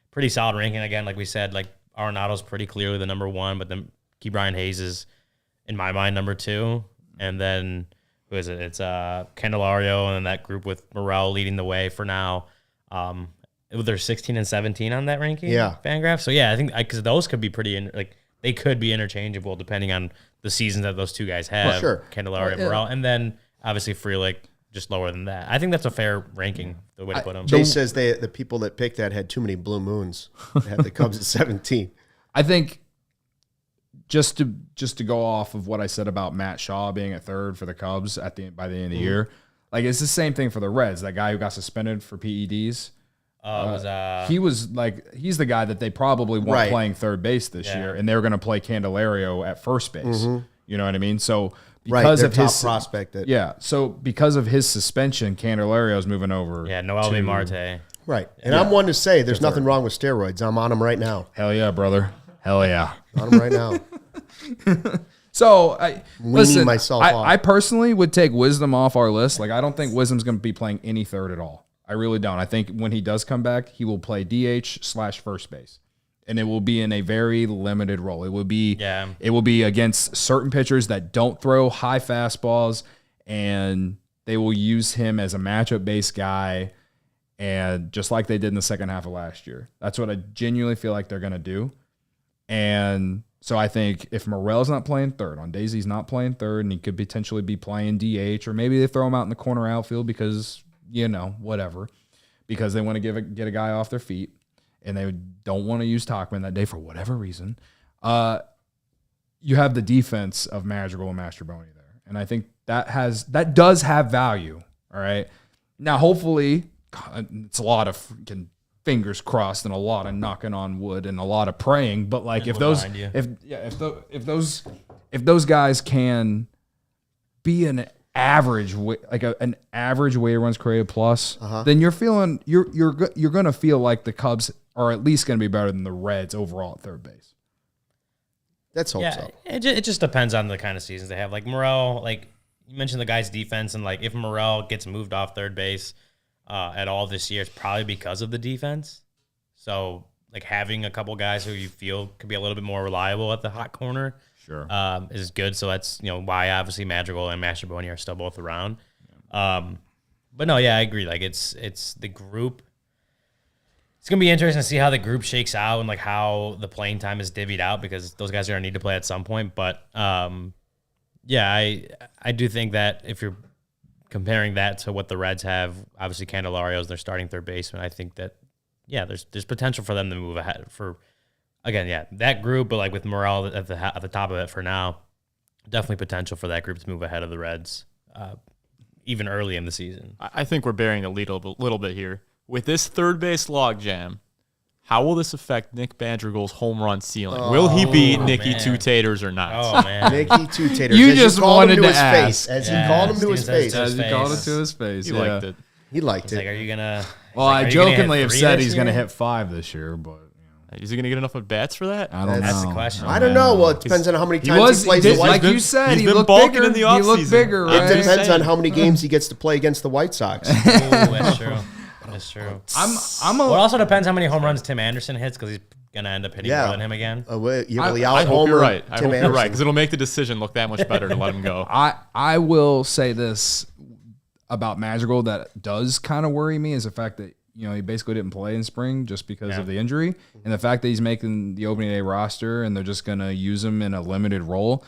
pretty solid ranking. Again, like we said, like Arenado's pretty clearly the number one, but then Ke'Bryan Hayes is, in my mind, number two. And then, who is it? It's Candelario and then that group with Morel leading the way for now. They're 16 and 17 on that ranking, Fangraph. So, I think because those could be they could be interchangeable depending on the seasons that those two guys have. Well, sure. Candelario and Morel. And then, obviously, Frelick just lower than that. I think that's a fair ranking, the way to put them. Jay says the people that picked that had too many blue moons. They had the Cubs at 17. I think just to go off of what I said about Matt Shaw being at third for the Cubs by the end of the year, like it's the same thing for the Reds. That guy who got suspended for PEDs. He's the guy that they probably want playing third base this year, and they're going to play Candelario at first base. You know what I mean? So because of his prospect, because of his suspension, Candelario's moving over. Yeah, Noelvi Marte. Right, and I'm one to say there's nothing wrong with steroids. I'm on them right now. Hell yeah, brother. Hell yeah, on them right now. So myself off. I personally would take Wisdom off our list. Like I don't think Wisdom's going to be playing any third at all. I really don't. I think when he does come back, he will play DH/first base, and it will be in a very limited role. It will be against certain pitchers that don't throw high fastballs, and they will use him as a matchup-based guy, and just like they did in the second half of last year. That's what I genuinely feel like they're going to do. And so I think if Morel's not playing third, on days he's not playing third, and he could potentially be playing DH, or maybe they throw him out in the corner outfield because, whatever, because they want to get a guy off their feet, and they don't want to use Tauchman that day for whatever reason. You have the defense of Madrigal and Mastrobuoni there, and I think that does have value. All right, now hopefully it's a lot of freaking fingers crossed and a lot of knocking on wood and a lot of praying, but like if those guys can be an average an average weighted runs created plus, then you're going to feel like the Cubs are at least going to be better than the Reds overall at third base. Let's hope so. It just depends on the kind of seasons they have. Like Morel, like you mentioned the guy's defense, and like if Morel gets moved off third base at all this year, it's probably because of the defense. So like having a couple guys who you feel could be a little bit more reliable at the hot corner, is good. So that's why obviously Madrigal and Mastrobuoni are still both around. But no, I agree. Like it's the group. It's gonna be interesting to see how the group shakes out and like how the playing time is divvied out, because those guys are gonna need to play at some point. But I do think that if you're comparing that to what the Reds have, obviously Candelario is their starting third baseman. I think that there's potential for them to move ahead that group, but like with Morel at the top of it for now, definitely potential for that group to move ahead of the Reds, even early in the season. I think we're bearing the lead a little bit here with this third base logjam. How will this affect Nick Madrigal's home run ceiling? Will he beat Nicky Two Taters or not? Oh man, Nicky Two Taters. You just wanted to ask. As he called him to his face. As he called it to his face. He liked it. He liked it. Like, are you gonna? Well, I jokingly have said he's going to hit 5 this year, but is he going to get enough at bats for that? I don't know. That's the question. I don't know. Well, it depends on how many times he plays the White Sox. Like you said, he looked bigger in the offseason. He looked bigger, right? It depends on how many games he gets to play against the White Sox. That's true. That's true. It also depends how many home runs Tim Anderson hits, because he's gonna end up hitting more than him again. I hope you're right. I hope you're right, because it'll make the decision look that much better to let him go. I will say this about Madrigal that does kind of worry me, is the fact that he basically didn't play in spring just because of the injury, and the fact that he's making the opening day roster and they're just gonna use him in a limited role.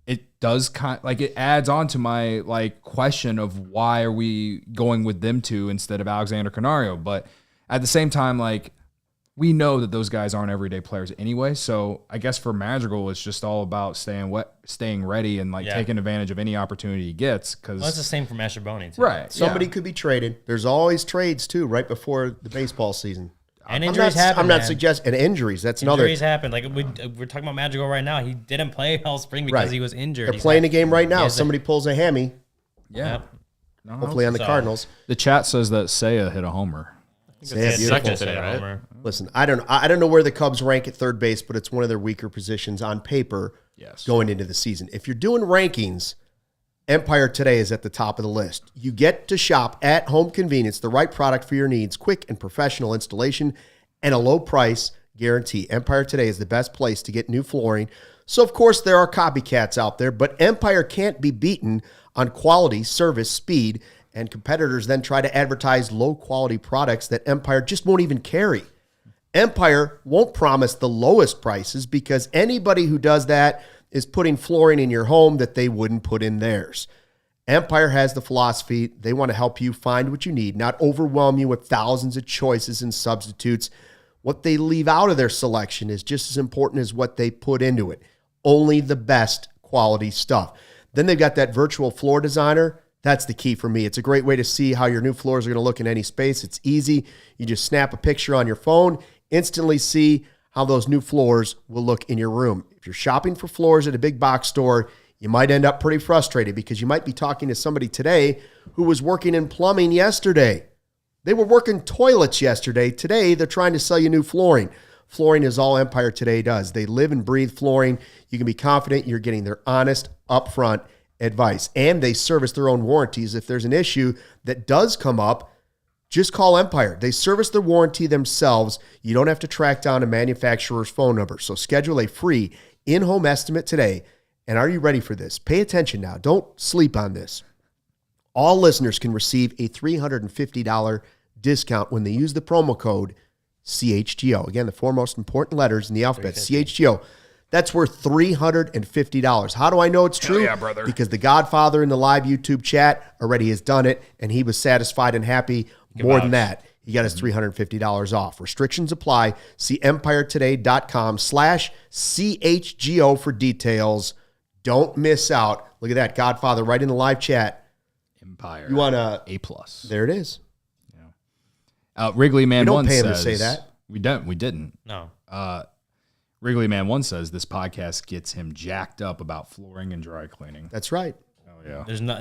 It does it adds on to my question of why are we going with them two instead of Alexander Canario? But at the same time, we know that those guys aren't everyday players anyway. So I guess for Madrigal, it's just all about staying ready and taking advantage of any opportunity he gets. Because that's the same for Mastrobuoni too. Right. Somebody could be traded. There's always trades too, right before the baseball season. And injuries happen. I'm not suggesting injuries. That's another. Injuries happen. Like we're talking about Madrigal right now. He didn't play all spring because he was injured. They're playing a game right now. Somebody pulls a hammy. Yeah. Yep. Hopefully on the Cardinals. The chat says that Seiya hit a homer. Second today, right? Listen, I don't know where the Cubs rank at third base, but it's one of their weaker positions on paper. Yes. Going into the season. If you're doing rankings, Empire Today is at the top of the list. You get to shop at home convenience, the right product for your needs, quick and professional installation, and a low price guarantee. Empire Today is the best place to get new flooring. So, of course, there are copycats out there, but Empire can't be beaten on quality, service, speed, and competitors then try to advertise low-quality products that Empire just won't even carry. Empire won't promise the lowest prices because anybody who does that is putting flooring in your home that they wouldn't put in theirs. Empire has the philosophy they want to help you find what you need, not overwhelm you with thousands of choices and substitutes. What they leave out of their selection is just as important as what they put into it. Only the best quality stuff. Then they've got that virtual floor designer. That's the key for me. It's a great way to see how your new floors are going to look in any space. It's easy. You just snap a picture on your phone, instantly see how those new floors will look in your room. If you're shopping for floors at a big box store, you might end up pretty frustrated because you might be talking to somebody today who was working in plumbing yesterday. They were working toilets yesterday. Today, they're trying to sell you new flooring. Flooring is all Empire Today does. They live and breathe flooring. You can be confident you're getting their honest, upfront advice. And they service their own warranties. If there's an issue that does come up, just call Empire. They service their warranty themselves. You don't have to track down a manufacturer's phone number. So schedule a free in-home estimate today. And are you ready for this? Pay attention now. Don't sleep on this. All listeners can receive a $350 discount when they use the promo code CHGO. Again, the four most important letters in the alphabet, CHGO. That's worth $350. How do I know it's true? Hell yeah, brother. Because the Godfather in the live YouTube chat already has done it, and he was satisfied and happy. More than that, he got his $350 off. Restrictions apply. See EmpireToday.com/CHGO for details. Don't miss out. Look at that, Godfather, right in the live chat. Empire. You want a A+. There it is. Wrigley Man We don't 1 pay him says, to say that. We didn't. No. Wrigley Man 1 says this podcast gets him jacked up about flooring and dry cleaning. That's right. Oh yeah. There's no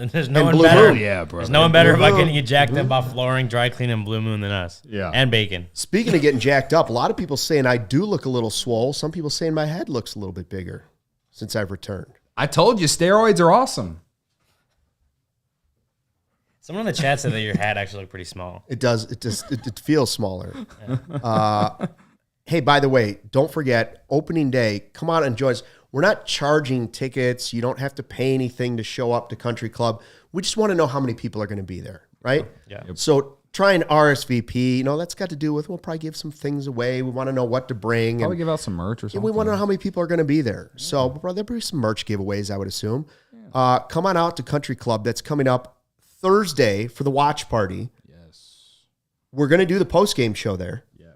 one Blue better. Moon. Yeah, bro. There's no one better about getting you jacked up about flooring, dry cleaning, and Blue Moon than us. Yeah. And bacon. Speaking of getting jacked up, a lot of people saying I do look a little swole. Some people saying my head looks a little bit bigger since I've returned. I told you, steroids are awesome. Someone in the chat said that your hat actually looked pretty small. It does. It feels smaller. Hey, by the way, don't forget, opening day, come out and join us. We're not charging tickets. You don't have to pay anything to show up to Country Club. We just want to know how many people are going to be there, right? Yeah. So try and RSVP. That's got to do with, we'll probably give some things away. We want to know what to bring. Probably give out some merch or something. We want to know how many people are going to be there. So there'll be some merch giveaways, I would assume. Come on out to Country Club. That's coming up Thursday for the watch party. Yes. We're going to do the post-game show there. Yes.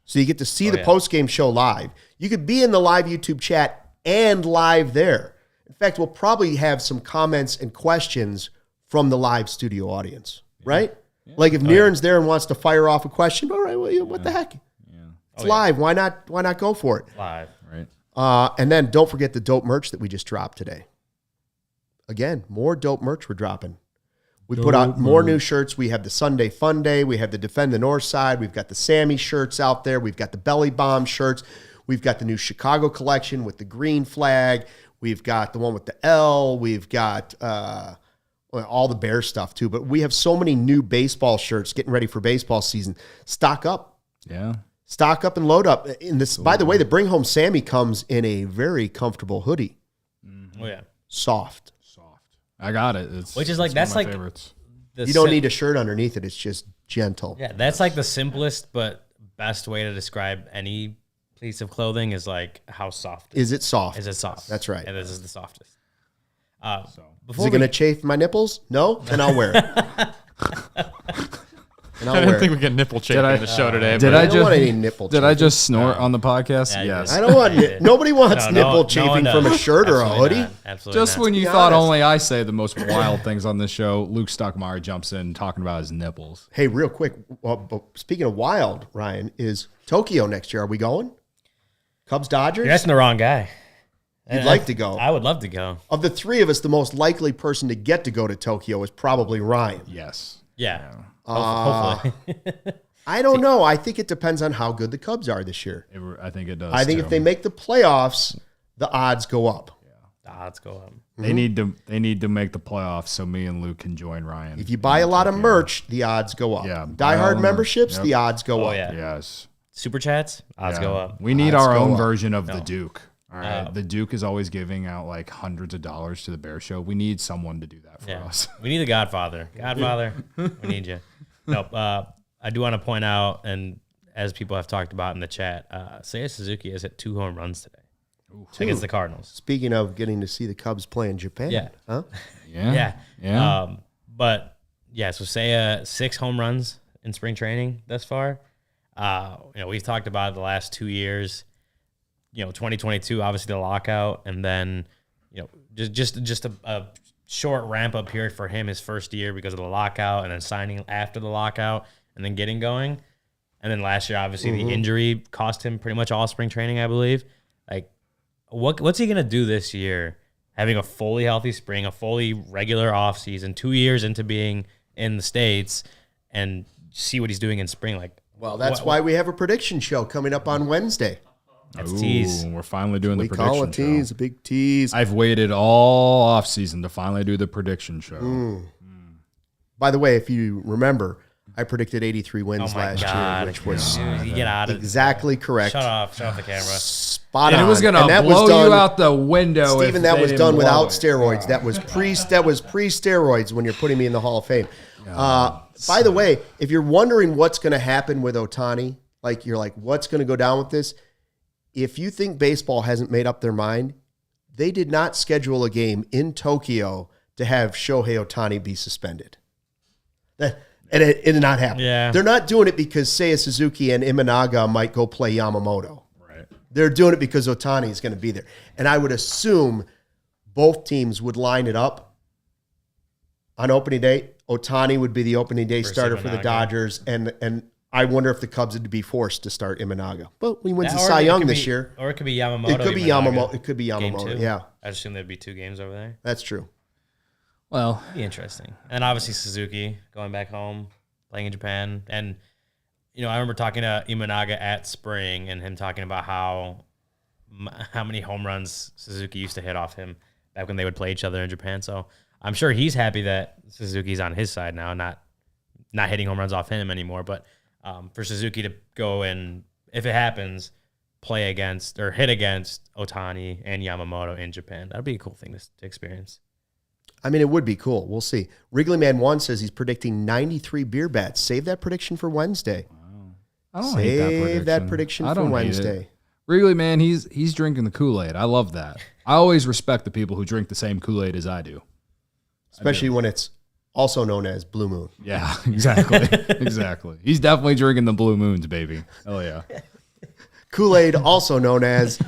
So you get to see the post-game show live. You could be in the live YouTube chat and live there. In fact, we'll probably have some comments and questions from the live studio audience, right? Yeah. Like if Niren's there and wants to fire off a question, all right, well, what the heck? Yeah. It's live. Why not go for it? Live. Right. And then don't forget the dope merch that we just dropped today. Again, more dope merch we're dropping. We put out more new shirts. We have the Sunday Fun Day. We have the Defend the North Side. We've got the Sammy shirts out there. We've got the Belly Bomb shirts. We've got the new Chicago collection with the green flag. We've got the one with the L. We've got all the Bear stuff too. But we have so many new baseball shirts getting ready for baseball season. Stock up. Yeah. Stock up and load up. In this, by the way, the Bring Home Sammy comes in a very comfortable hoodie. Oh yeah. Soft. I got it. Which is like, that's like favorites. You don't need a shirt underneath it. It's just gentle. Yeah, that's like the simplest but best way to describe any piece of clothing is like how soft. Is it soft? Is it soft? That's right. And this is the softest. Is it going to chafe my nipples? No? Then I'll wear it. I didn't think we get nipple chafing in the show today. Did I don't want any nipple Did I just snort on the podcast? Yeah, yes. I don't want nobody wants nipple chafing from a shirt or a hoodie. Not. Absolutely Just not. when you be thought honest. only I say the most wild things on this show, Luke Stuckmeyer jumps in talking about his nipples. Hey, real quick. But speaking of wild, Ryan, is Tokyo next year. Are we going? Cubs, Dodgers? You're asking the wrong guy. You'd like to go. I would love to go. Of the three of us, the most likely person to get to go to Tokyo is probably Ryan. Yes. Yeah. Hopefully. I don't know. I think it depends on how good the Cubs are this year. I think it does. I think too. if they make the playoffs, the odds go up. The odds go up. They need to make the playoffs so me and Luke can join Ryan. If you buy a lot of merch, the odds go up. Yeah. Die Hard memberships, Yep. the odds go up. Yeah. Yes. Super chats, odds Yeah. go up. We need Odds our go own up. version of the Duke. All right. The Duke is always giving out like hundreds of dollars to the Bear Show. We need someone to do that for Yeah. us. We need the Godfather. Godfather, we need you. Nope. I do want to point out, and as people have talked about in the chat, Seiya Suzuki has hit 2 home runs today against the Cardinals. Speaking of getting to see the Cubs play in Japan. Yeah. Huh? Yeah. Yeah. But yeah, so Seiya 6 home runs in spring training thus far. We've talked about it the last 2 years. 2022, obviously the lockout, and then, just a short ramp up period for him his first year because of the lockout, and then signing after the lockout, and then getting going. And then last year, obviously, the injury cost him pretty much all spring training, I believe. Like, what's he going to do this year, having a fully healthy spring, a fully regular offseason, 2 years into being in the States, and see what he's doing in spring? Like, well, that's why we have a prediction show coming up on Wednesday. That's tease. We're finally doing the prediction show. We call a tease, a big tease. I've waited all offseason to finally do the prediction show. By the way, if you remember, I predicted 83 wins last year, which was exactly correct. Shut off the camera. Spot on. And it was going to blow you out the window. Steven, that was done without steroids. That was pre-steroids when you're putting me in the Hall of Fame. By the way, if you're wondering what's going to happen with Ohtani, you're like, what's going to go down with this? If you think baseball hasn't made up their mind, they did not schedule a game in Tokyo to have Shohei Ohtani be suspended. And it did not happen. Yeah. They're not doing it because Seiya Suzuki and Imanaga might go play Yamamoto. Right. They're doing it because Ohtani is going to be there. And I would assume both teams would line it up on opening day. Ohtani would be the opening day starter for the Dodgers, and I wonder if the Cubs would be forced to start Imanaga. But he wins the Cy Young this year. Or it could be Yamamoto. It could be Yamamoto. It could be Yamamoto. Yeah, I assume there'd be 2 games over there. that's true. Well, It'd be interesting. And obviously Suzuki going back home, playing in Japan. And, I remember talking to Imanaga at spring and him talking about how many home runs Suzuki used to hit off him back when they would play each other in Japan. So I'm sure he's happy that Suzuki's on his side now, not hitting home runs off him anymore. But for Suzuki to go and, if it happens, play against or hit against Ohtani and Yamamoto in Japan, that'd be a cool thing to experience. I mean, it would be cool. We'll see. Wrigley Man 1 says he's predicting 93 beer bats. Save that prediction for Wednesday. Wow. I don't hate that prediction. Save that prediction for Wednesday. Wrigley Man, he's drinking the Kool-Aid. I love that. I always respect the people who drink the same Kool-Aid as I do. Especially when it's also known as Blue Moon. Yeah, exactly. Exactly. He's definitely drinking the Blue Moons, baby. Hell yeah. Kool-Aid, also known as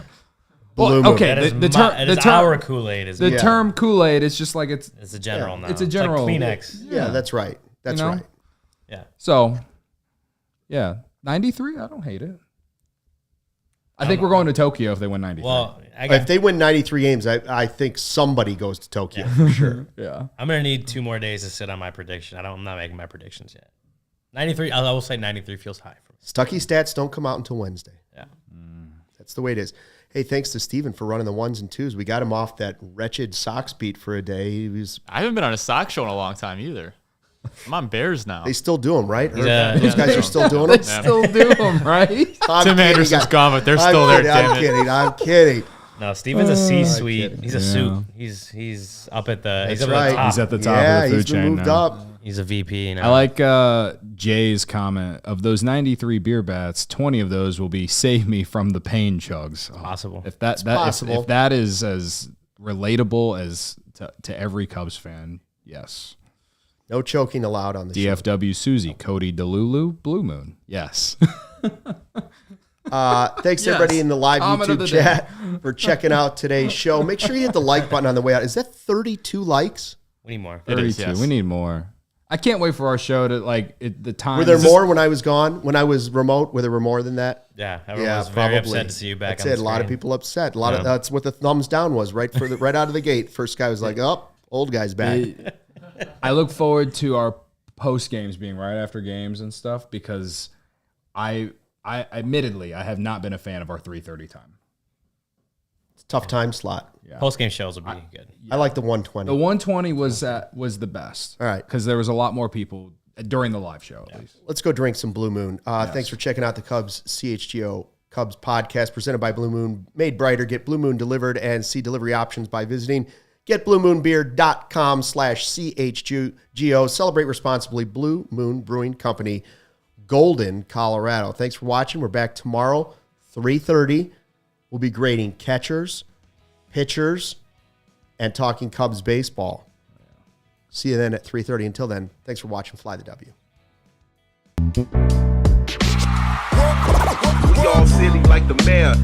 Blue Moon. Okay, the term our Kool-Aid is the term Kool-Aid is just like it's a general now. It's a general like Kleenex. Yeah, that's right. That's right. Yeah. So, 93. I don't hate it. I think we're going to Tokyo if they win 93. Well, if they win 93 games, I think somebody goes to Tokyo for sure. Yeah. I'm going to need 2 more days to sit on my prediction. I'm not making my predictions yet. 93, I will say 93 feels high for me. Stucky stats don't come out until Wednesday. Yeah. That's the way it is. Hey, thanks to Steven for running the 1s and 2s. We got him off that wretched Sox beat for a day. I haven't been on a Sox show in a long time either. I'm on Bears now. They still do them, right? Those guys are still doing them? They still do them, right? Tim Anderson's gone, but they're still there, damn it. I'm kidding. No, Steven's a C-suite. He's a suit. He's up at the. He's up at the top. He's at the top of the food chain moved now. up. He's a VP now. I like Jay's comment. Of those 93 beer bats, 20 of those will be save me from the pain chugs. Possible. If that is as relatable as to every Cubs fan, yes. No choking allowed on the show. DFW Susie, Cody Delulu, Blue Moon. Yes. Thanks everybody in the live YouTube chat for checking out today's show. Make sure you hit the like button on the way out. Is that 32 likes? We need more. 32. Yes. We need more. I can't wait for our show to the time. Were there more when I was gone? When I was remote, were there more than that? Yeah, everyone was very upset to see you back. That's it. A lot of people upset. That's what the thumbs down was right out of the gate. First guy was like, "Oh, old guy's back." I look forward to our post games being right after games and stuff because I admittedly I have not been a fan of our 3:30 time. It's a tough time slot. Yeah. Post game shows will be good. I like the 120. The 120 was the best. All right, because there was a lot more people during the live show. At least. Let's go drink some Blue Moon. Thanks for checking out the Cubs CHGO Cubs podcast presented by Blue Moon. Made brighter. Get Blue Moon delivered and see delivery options by visiting getbluemoonbeer.com/CHGO. Celebrate responsibly. Blue Moon Brewing Company, Golden, Colorado. Thanks for watching. We're back tomorrow, 3:30. We'll be grading catchers, pitchers, and talking Cubs baseball. See you then at 3:30. Until then, thanks for watching Fly the W. We all silly like the mayor.